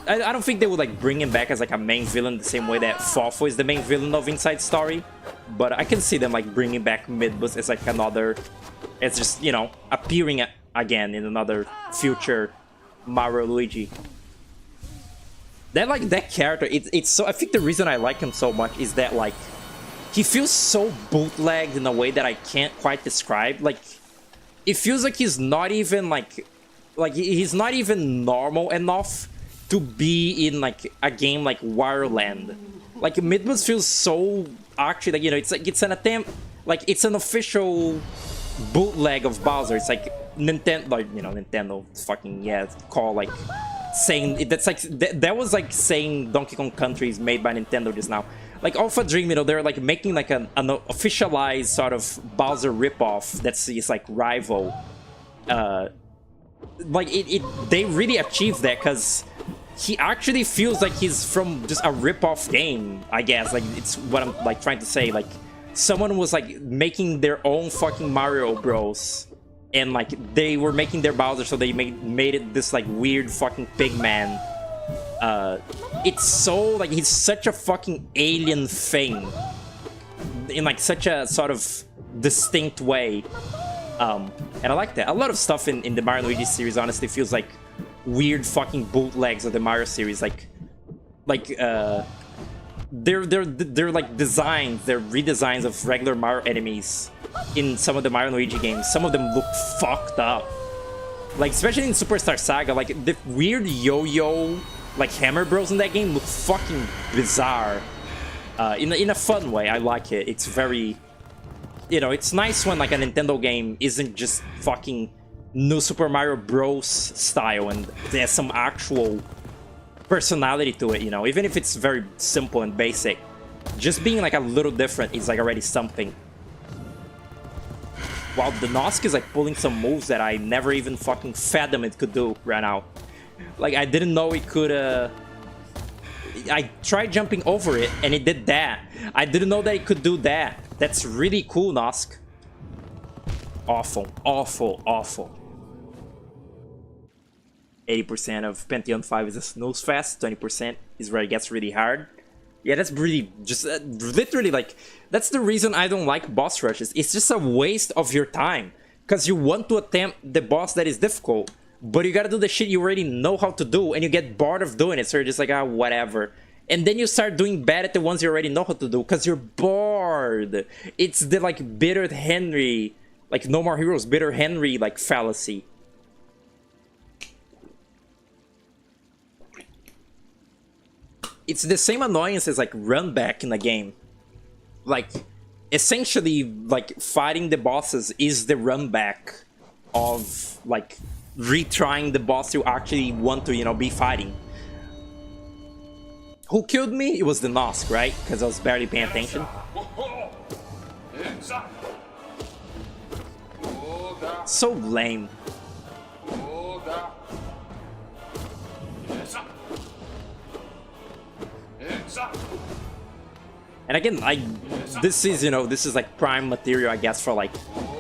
I don't think they would like bring him back as like a main villain the same way that Fofo is the main villain of Inside Story, but I can see them like bringing back Mid-Boss as like another, it's just, you know, appearing again in another future Mario Luigi. That character, it's so, I think the reason I like him so much is that like he feels so bootlegged in a way that I can't quite describe. Like it feels like he's not even like he's not even normal enough to be in like a game like Wireland. Like Mid-Boss feels so actually like, you know, it's like it's an attempt, like it's an official bootleg of Bowser. It's like Nintendo, like, you know, Nintendo fucking, yeah, call like saying that's like that was like saying Donkey Kong Country is made by Nintendo just now. Like Alpha Dream, you know, they're like making like an officialized sort of Bowser ripoff that's his like rival. Like they really achieved that because he actually feels like he's from just a ripoff game, I guess. Like it's what I'm like trying to say. Like someone was like making their own fucking Mario Bros. And like they were making their Bowser, so they made it this like weird fucking pig man. It's so like he's such a fucking alien thing in like such a sort of distinct way. And I like that. A lot of stuff in the Mario and Luigi series honestly feels like weird fucking bootlegs of the Mario series. They're like designs, they're redesigns of regular Mario enemies in some of the Mario and Luigi games. Some of them look fucked up. Like especially in Superstar Saga, like the weird yo-yo like Hammer Bros in that game look fucking bizarre. In a fun way. I like it. It's very, you know, it's nice when like a Nintendo game isn't just fucking New Super Mario Bros style and there's some actual personality to it, you know, even if it's very simple and basic. Just being like a little different is like already something. Wow, the Nosk is like pulling some moves that I never even fucking fathomed it could do right now. Like I didn't know it could I tried jumping over it and it did that. I didn't know that it could do that. That's really cool, Nosk. Awful, awful, awful. 80% of Pantheon 5 is a snooze fest, 20% is where it gets really hard. Yeah, that's really just literally like, that's the reason I don't like boss rushes. It's just a waste of your time. Because you want to attempt the boss that is difficult, but you gotta do the shit you already know how to do, and you get bored of doing it, so you're just like, ah, whatever. And then you start doing bad at the ones you already know how to do, because you're bored. It's the like Bitter Henry, like No More Heroes, Bitter Henry like fallacy. It's the same annoyance as like run back in the game. Like essentially like fighting the bosses is the run back of like retrying the boss you actually want to, you know, be fighting. Who killed me? It was the Nosk, right? Because I was barely paying attention. So lame. And again, this is, you know, this is like prime material, I guess, for like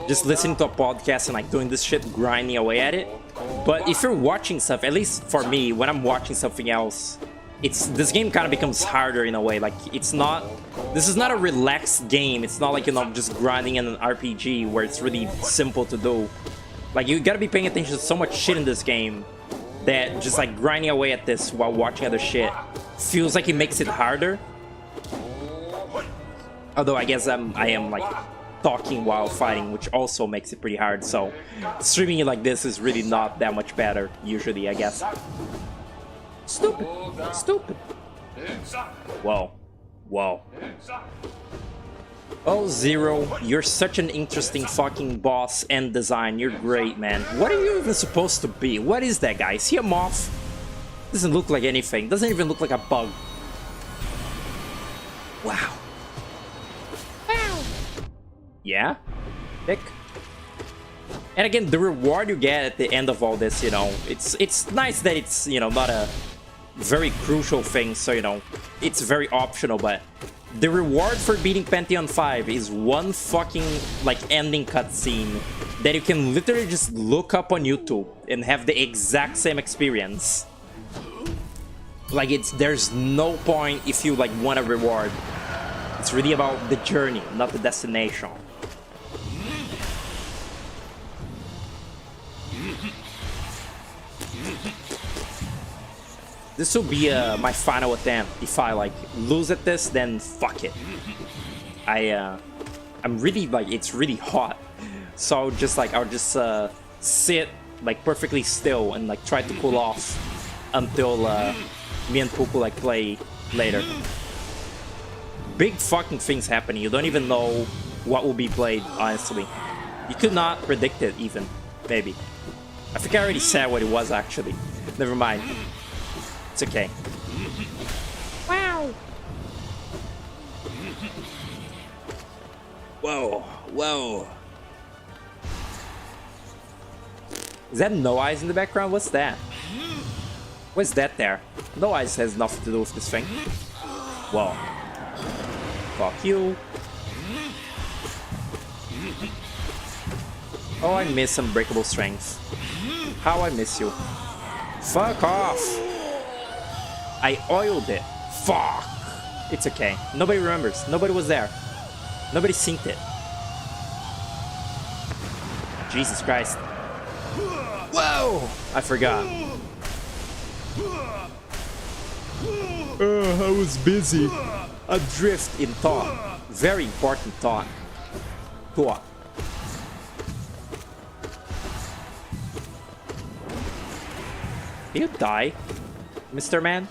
just listening to a podcast and like doing this shit, grinding away at it. But if you're watching stuff, at least for me, when I'm watching something else, this game kind of becomes harder in a way. Like it's not, this is not a relaxed game. It's not like, you know, just grinding in an RPG where it's really simple to do. Like you gotta be paying attention to so much shit in this game that just like grinding away at this while watching other shit feels like it makes it harder. Although I guess I am like talking while fighting, which also makes it pretty hard. So streaming it like this is really not that much better usually, I guess. Stupid. Stupid. Whoa. Whoa. Oh, Zero, you're such an interesting fucking boss and design. You're great, man. What are you even supposed to be? What is that guy? Is he a moth? Doesn't look like anything. Doesn't even look like a bug. Wow. Wow. Yeah? Dick. And again, the reward you get at the end of all this, you know, it's nice that it's, you know, not a very crucial thing, so, you know, it's very optional, but the reward for beating Pantheon 5 is one fucking, like, ending cutscene that you can literally just look up on YouTube and have the exact same experience. Like, there's no point if you, like, want a reward. It's really about the journey, not the destination. This will be my final attempt. If I like lose at this, then fuck it. I'm really like, it's really hot, so I'll just sit like perfectly still and like try to cool off until me and Puku like play later. Big fucking things happening. You don't even know what will be played. Honestly, you could not predict it even. Maybe. I think I already said what it was actually. Never mind. It's okay. Wow. Whoa. Whoa. Is that No Eyes in the background? What's that? What's that there? No Eyes has nothing to do with this thing. Whoa. Fuck you. Oh, I miss Unbreakable Strength. How I miss you. Fuck off. I oiled it. Fuck. It's okay. Nobody remembers. Nobody was there. Nobody synced it. Jesus Christ. Whoa! I forgot. I was busy. Adrift in thought. Very important thought. Thought. Can you die, Mr. Man?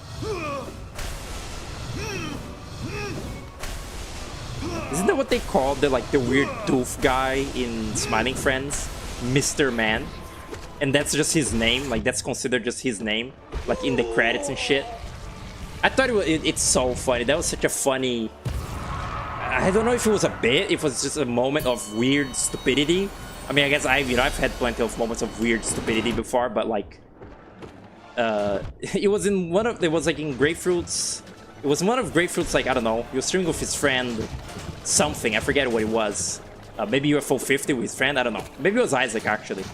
Isn't that what they call the weird doof guy in Smiling Friends? Mr. Man? And that's just his name? Like, that's considered just his name? Like, in the credits and shit? I thought it's so funny. That was such a funny... I don't know if it was a bit, if it was just a moment of weird stupidity. I mean, I guess I've had plenty of moments of weird stupidity before, but like... it was in one of... It was like in Grapefruit's... It was one of Grapefruit's, like, I don't know. He was streaming with his friend... Something, I forget what it was. Maybe UFO 50 with his friend, I don't know. Maybe it was Isaac, actually.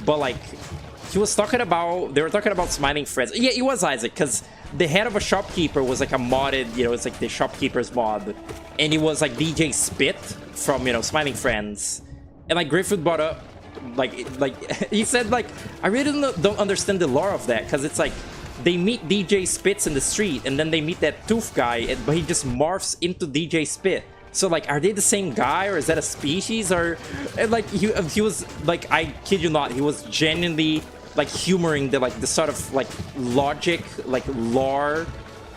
But, like, he was talking about... They were talking about Smiling Friends. Yeah, it was Isaac, because the head of a shopkeeper was, like, a modded... You know, it's like the shopkeeper's mod. And it was, like, DJ Spit from, you know, Smiling Friends. And, like, Grapefruit brought up... Like, he said, like, I really don't understand the lore of that, because it's, like... They meet DJ Spits in the street, and then they meet that Tooth guy, but he just morphs into DJ Spit. So, like, are they the same guy, or is that a species, or... And, like, he was, like, I kid you not, he was genuinely, like, humoring the, like, the sort of, like, logic, like, lore,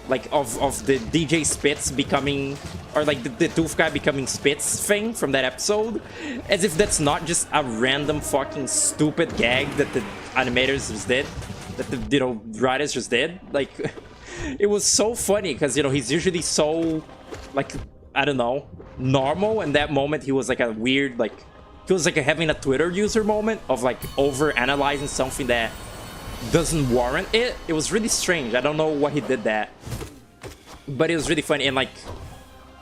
like, of the DJ Spits becoming... Or, like, the Tooth guy becoming Spits thing from that episode. As if that's not just a random fucking stupid gag that the animators just did. That the, you know, writers just did. Like, it was so funny, because, you know, he's usually so, like... I don't know, normal, and that moment he was like a weird, like, he was like having a Twitter user moment of like over-analyzing something that doesn't warrant it. It was really strange. I don't know why he did that, but it was really funny. And like,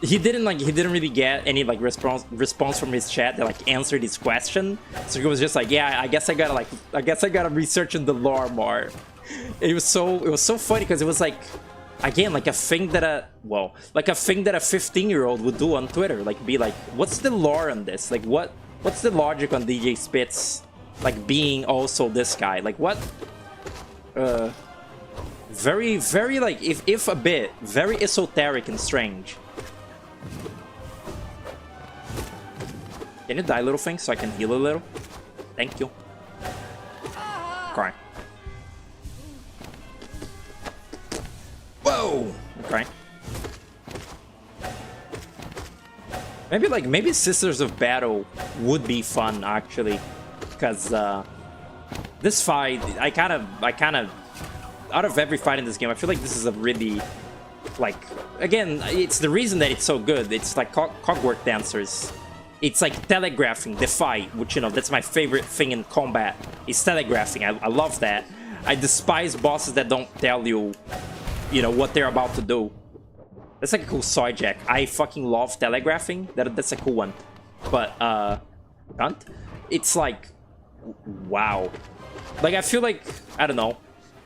he didn't really get any like response from his chat that like answered his question. So he was just like, yeah, I guess I gotta research in the lore more. And it was so funny, because it was like, again, like a thing that a 15-year-old would do on Twitter, like be like, what's the lore on this? Like, what's the logic on DJ Spitz, like, being also this guy? Like, what? Very, very, like, if a bit, very esoteric and strange. Can you die, little thing, so I can heal a little? Thank you. Okay. Whoa! Okay. Maybe Sisters of Battle would be fun actually, because this fight I kind of out of every fight in this game I feel like this is a really like, again, it's the reason that it's so good. It's like clockwork dancers. It's like telegraphing the fight, which, you know, that's my favorite thing in combat. Is telegraphing. I love that. I despise bosses that don't tell you, you know, what they're about to do. That's like a cool side jack. I fucking love telegraphing. That's a cool one. But Cunt? It's like, wow. Like, I feel like, I don't know,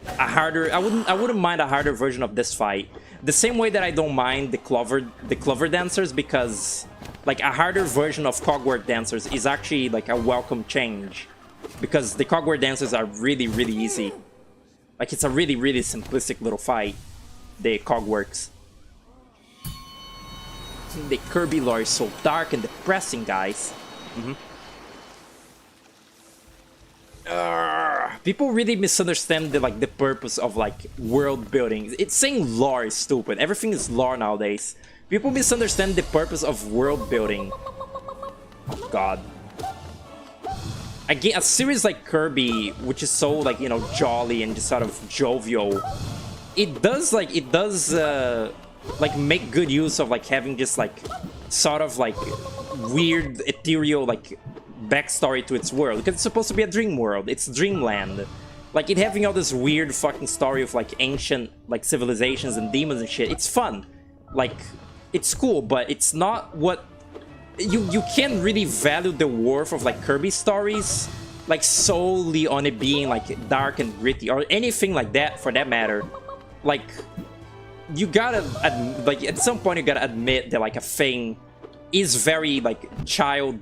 a harder, I wouldn't mind a harder version of this fight. The same way that I don't mind the clover dancers, because like a harder version of clockwork dancers is actually like a welcome change, because the clockwork dancers are really easy. Like, it's a really simplistic little fight, the cogworks. The Kirby lore is so dark and depressing, guys. People really misunderstand the purpose of like world building. It's saying lore is stupid. Everything is lore nowadays. People misunderstand the purpose of world building. God. Again, a series like Kirby, which is so like, you know, jolly and just sort of jovial, it does like make good use of like having just like sort of like weird ethereal like backstory to its world, because it's supposed to be a dream world. It's dreamland. Like, it having all this weird fucking story of like ancient like civilizations and demons and shit. It's fun. Like, it's cool, but it's not what you can't really value the worth of like Kirby stories like solely on it being like dark and gritty or anything like that for that matter. Like, you gotta like at some point you gotta admit that like a thing is very like childish,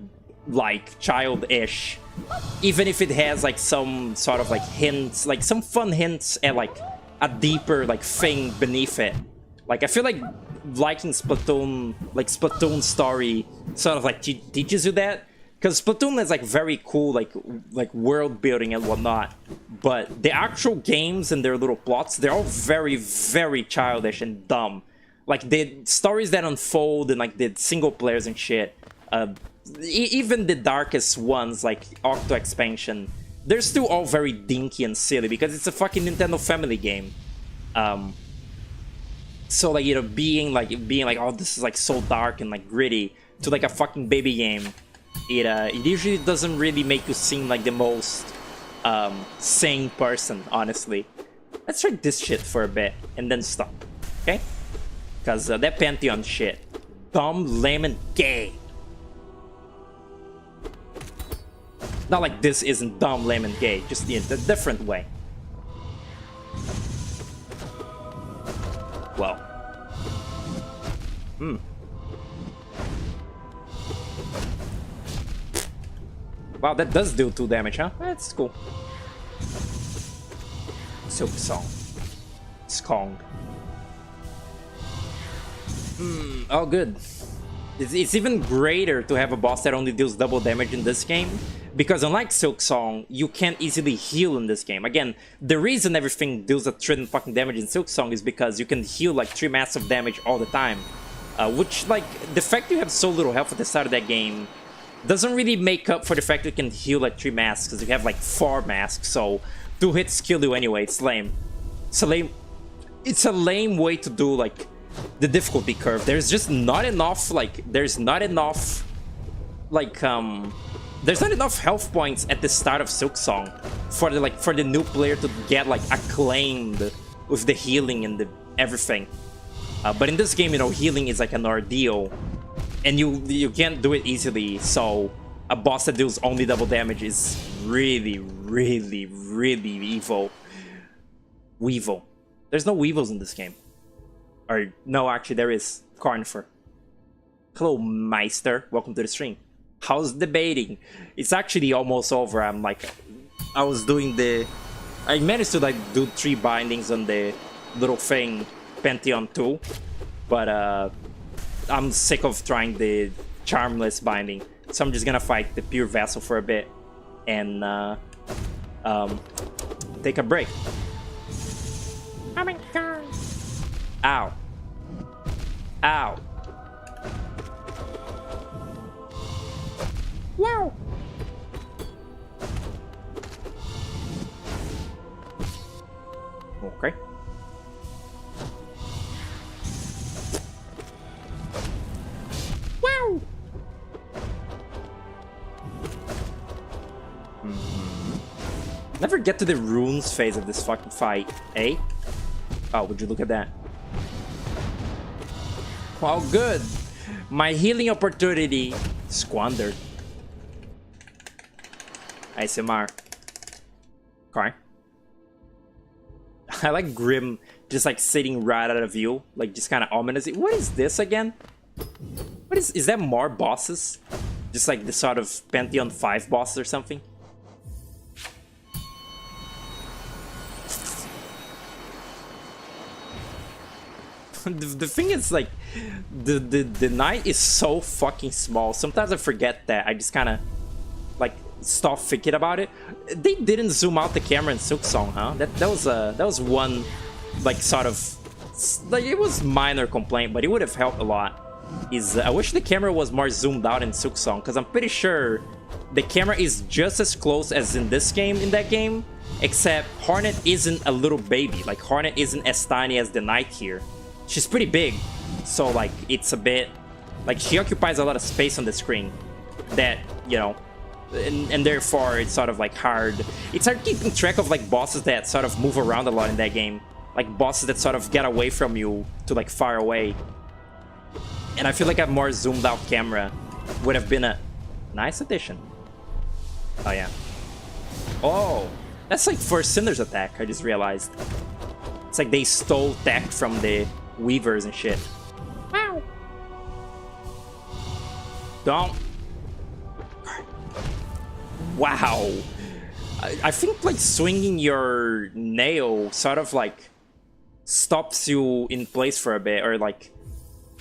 even if it has like some sort of like hints, like some fun hints at like a deeper like thing beneath it. Like, I feel like liking Splatoon, like Splatoon story sort of like teaches you that, because Splatoon is like very cool like world building and whatnot, but the actual games and their little plots, they're all very childish and dumb. Like, the stories that unfold and like the single players and shit, even the darkest ones like Octo Expansion, they're still all very dinky and silly because it's a fucking Nintendo family game. So like, you know, being like oh, this is like so dark and like gritty to like a fucking baby game, it usually doesn't really make you seem like the most sane person, honestly. Let's try this shit for a bit and then stop, okay? Because that Pantheon shit, dumb, lame, and gay. Not like this isn't dumb, lame, and gay, just in a different way. Well. Wow, that does do 2 damage, huh? That's cool. Silk Song. Skong. Oh, good. It's even greater to have a boss that only deals double damage in this game, because unlike Silk Song, you can't easily heal in this game. Again, the reason everything deals a trillion fucking damage in Silk Song is because you can heal like 3 massive damage all the time. Which, like, the fact you have so little health at the start of that game doesn't really make up for the fact you can heal like 3 masks, because you have like 4 masks, so 2 hits kill you anyway. It's lame. It's a lame way to do like the difficulty curve. There's just not enough there's not enough health points at the start of Silk Song for the new player to get like acclaimed with the healing and the everything. But in this game, you know, healing is like an ordeal, and you can't do it easily. So a boss that deals only double damage is really evil. Weevil. There's no Weevils in this game. Or, no, actually, there is. Carnifer. Hello, Meister. Welcome to the stream. How's debating? It's actually almost over. I managed to, like, do 3 bindings on the little thing, Pantheon 2. But, I'm sick of trying the Charmless binding. So I'm just gonna fight the Pure Vessel for a bit. And, take a break. Oh my god. Ow. Ow. Wow. Okay. Wow. Never get to the runes phase of this fucking fight, eh? Oh, would you look at that? Wow, good. My healing opportunity squandered. ASMR. Okay. I like Grim just like sitting right out of view, like just kind of ominous. What is this again? What is that more bosses? Just like the sort of Pantheon 5 boss or something? The thing is, like, the night is so fucking small. Sometimes I forget that. I just kind of like stop thinking about it. They didn't zoom out the camera in Silksong, huh? That was one like sort of like it was minor complaint, but it would have helped a lot. I wish the camera was more zoomed out in Silksong, because I'm pretty sure the camera is just as close as in this game, in that game, except Hornet isn't a little baby. Like, Hornet isn't as tiny as the Knight here. She's pretty big, so like it's a bit like she occupies a lot of space on the screen that, you know, and therefore it's sort of like hard. It's hard keeping track of like bosses that sort of move around a lot in that game, like bosses that sort of get away from you to like far away. And I feel like a more zoomed out camera would have been a nice addition. Oh yeah. Oh, that's like for Cinder's attack, I just realized. It's like they stole tech from the Weavers and shit. Wow. Don't. Wow. I think like swinging your nail sort of like stops you in place for a bit, or like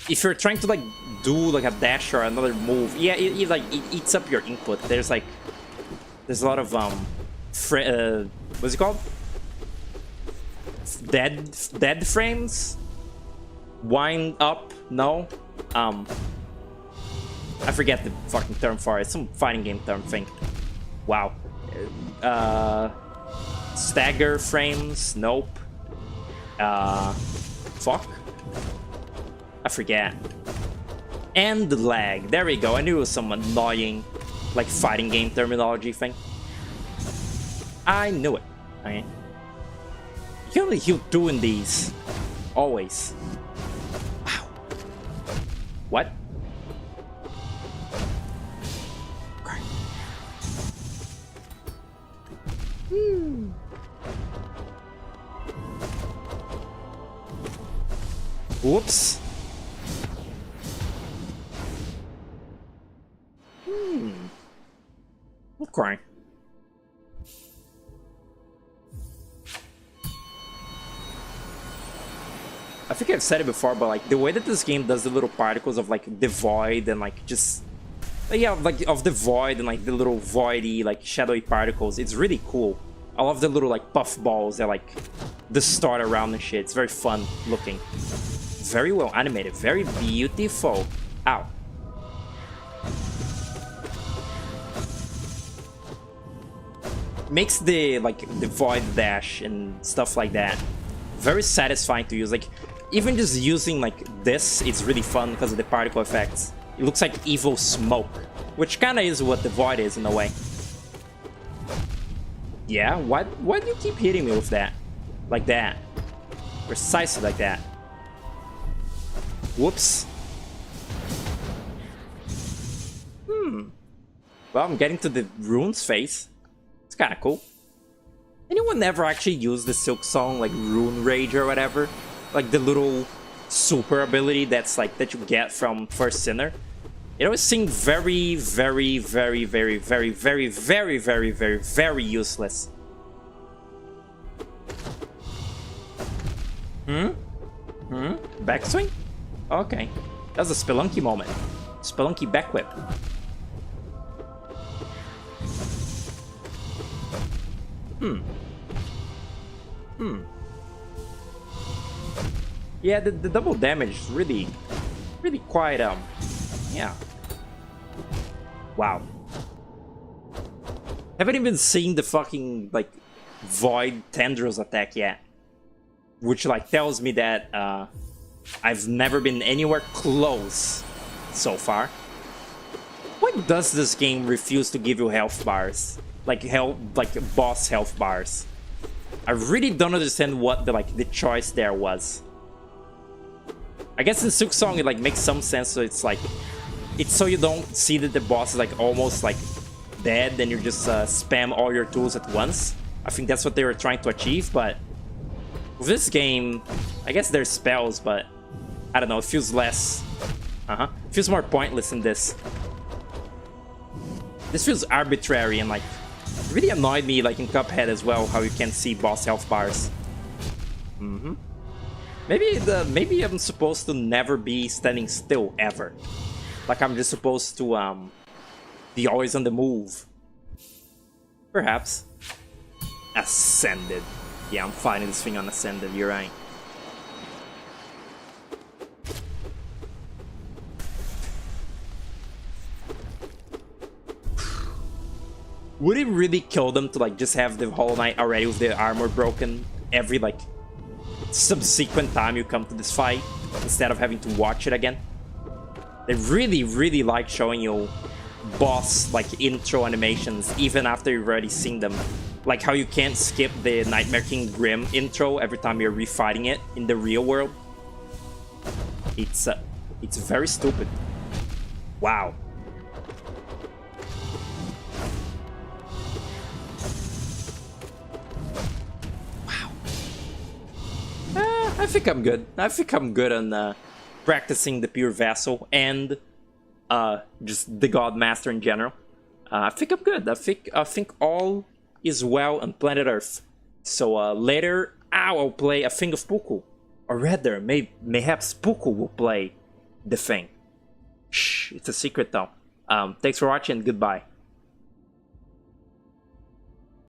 if you're trying to like do like a dash or another move, yeah, it eats up your input. There's a lot of what's it called? Dead frames? Wind up? No? I forget the fucking term for it. It's some fighting game term thing. Wow. Stagger frames? Nope. Fuck? I forget. And lag. There we go. I knew it was some annoying, like, fighting game terminology thing. I knew it. Okay. You can only heal 2 in these. Always. Wow. What? Okay. Whoops. Okay. I think I've said it before, but like the way that this game does the little particles of like the void and like just yeah, like of the void and like the little voidy like shadowy particles, it's really cool. I love the little like puff balls that like distort around and shit. It's very fun looking, very well animated, very beautiful. Ow. Makes the like the void dash and stuff like that very satisfying to use. Like even just using like this, it's really fun because of the particle effects. It looks like evil smoke, which kind of is what the void is in a way. Yeah, why do you keep hitting me with that? Like that. Precisely like that. Whoops. Well, I'm getting to the runes phase. It's kind of cool. Anyone ever actually use the Silksong like Rune Rage or whatever? Like the little super ability that's like that you get from First Sinner? It always seemed very, very, very, very, very, very, very, very, very, very useless. Backswing? Okay. That's a Spelunky moment. Spelunky back whip. Yeah, the double damage is really quite, yeah. Wow. Haven't even seen the fucking, like, Void Tendrils attack yet. Which, like, tells me that, I've never been anywhere close so far. Why does this game refuse to give you health bars? Like, boss health bars. I really don't understand what the choice there was. I guess in Silk Song it like makes some sense, so it's like it's so you don't see that the boss is like almost like dead, then you just spam all your tools at once. I think that's what they were trying to achieve, but with this game, I guess there's spells, but I don't know, it feels less it feels more pointless in this. This feels arbitrary and like really annoyed me like in Cuphead as well, how you can't see boss health bars. Maybe I'm supposed to never be standing still ever. Like I'm just supposed to be always on the move. Perhaps. Ascended. Yeah, I'm fighting this thing on Ascended, you're right. Would it really kill them to like just have the Hollow Knight already with the armor broken every like subsequent time you come to this fight instead of having to watch it again? They really like showing you boss like intro animations even after you've already seen them. Like how you can't skip the Nightmare King Grim intro every time you're refighting it in the real world. It's very stupid. Wow. I think I'm good. I think I'm good on practicing the Pure Vessel and just the Godmaster in general. I think I'm good. I think all is well on planet Earth. So later, I'll play a Thing of Puku. Or rather, mayhaps Puku will play the thing. Shh, it's a secret though. Thanks for watching. Goodbye.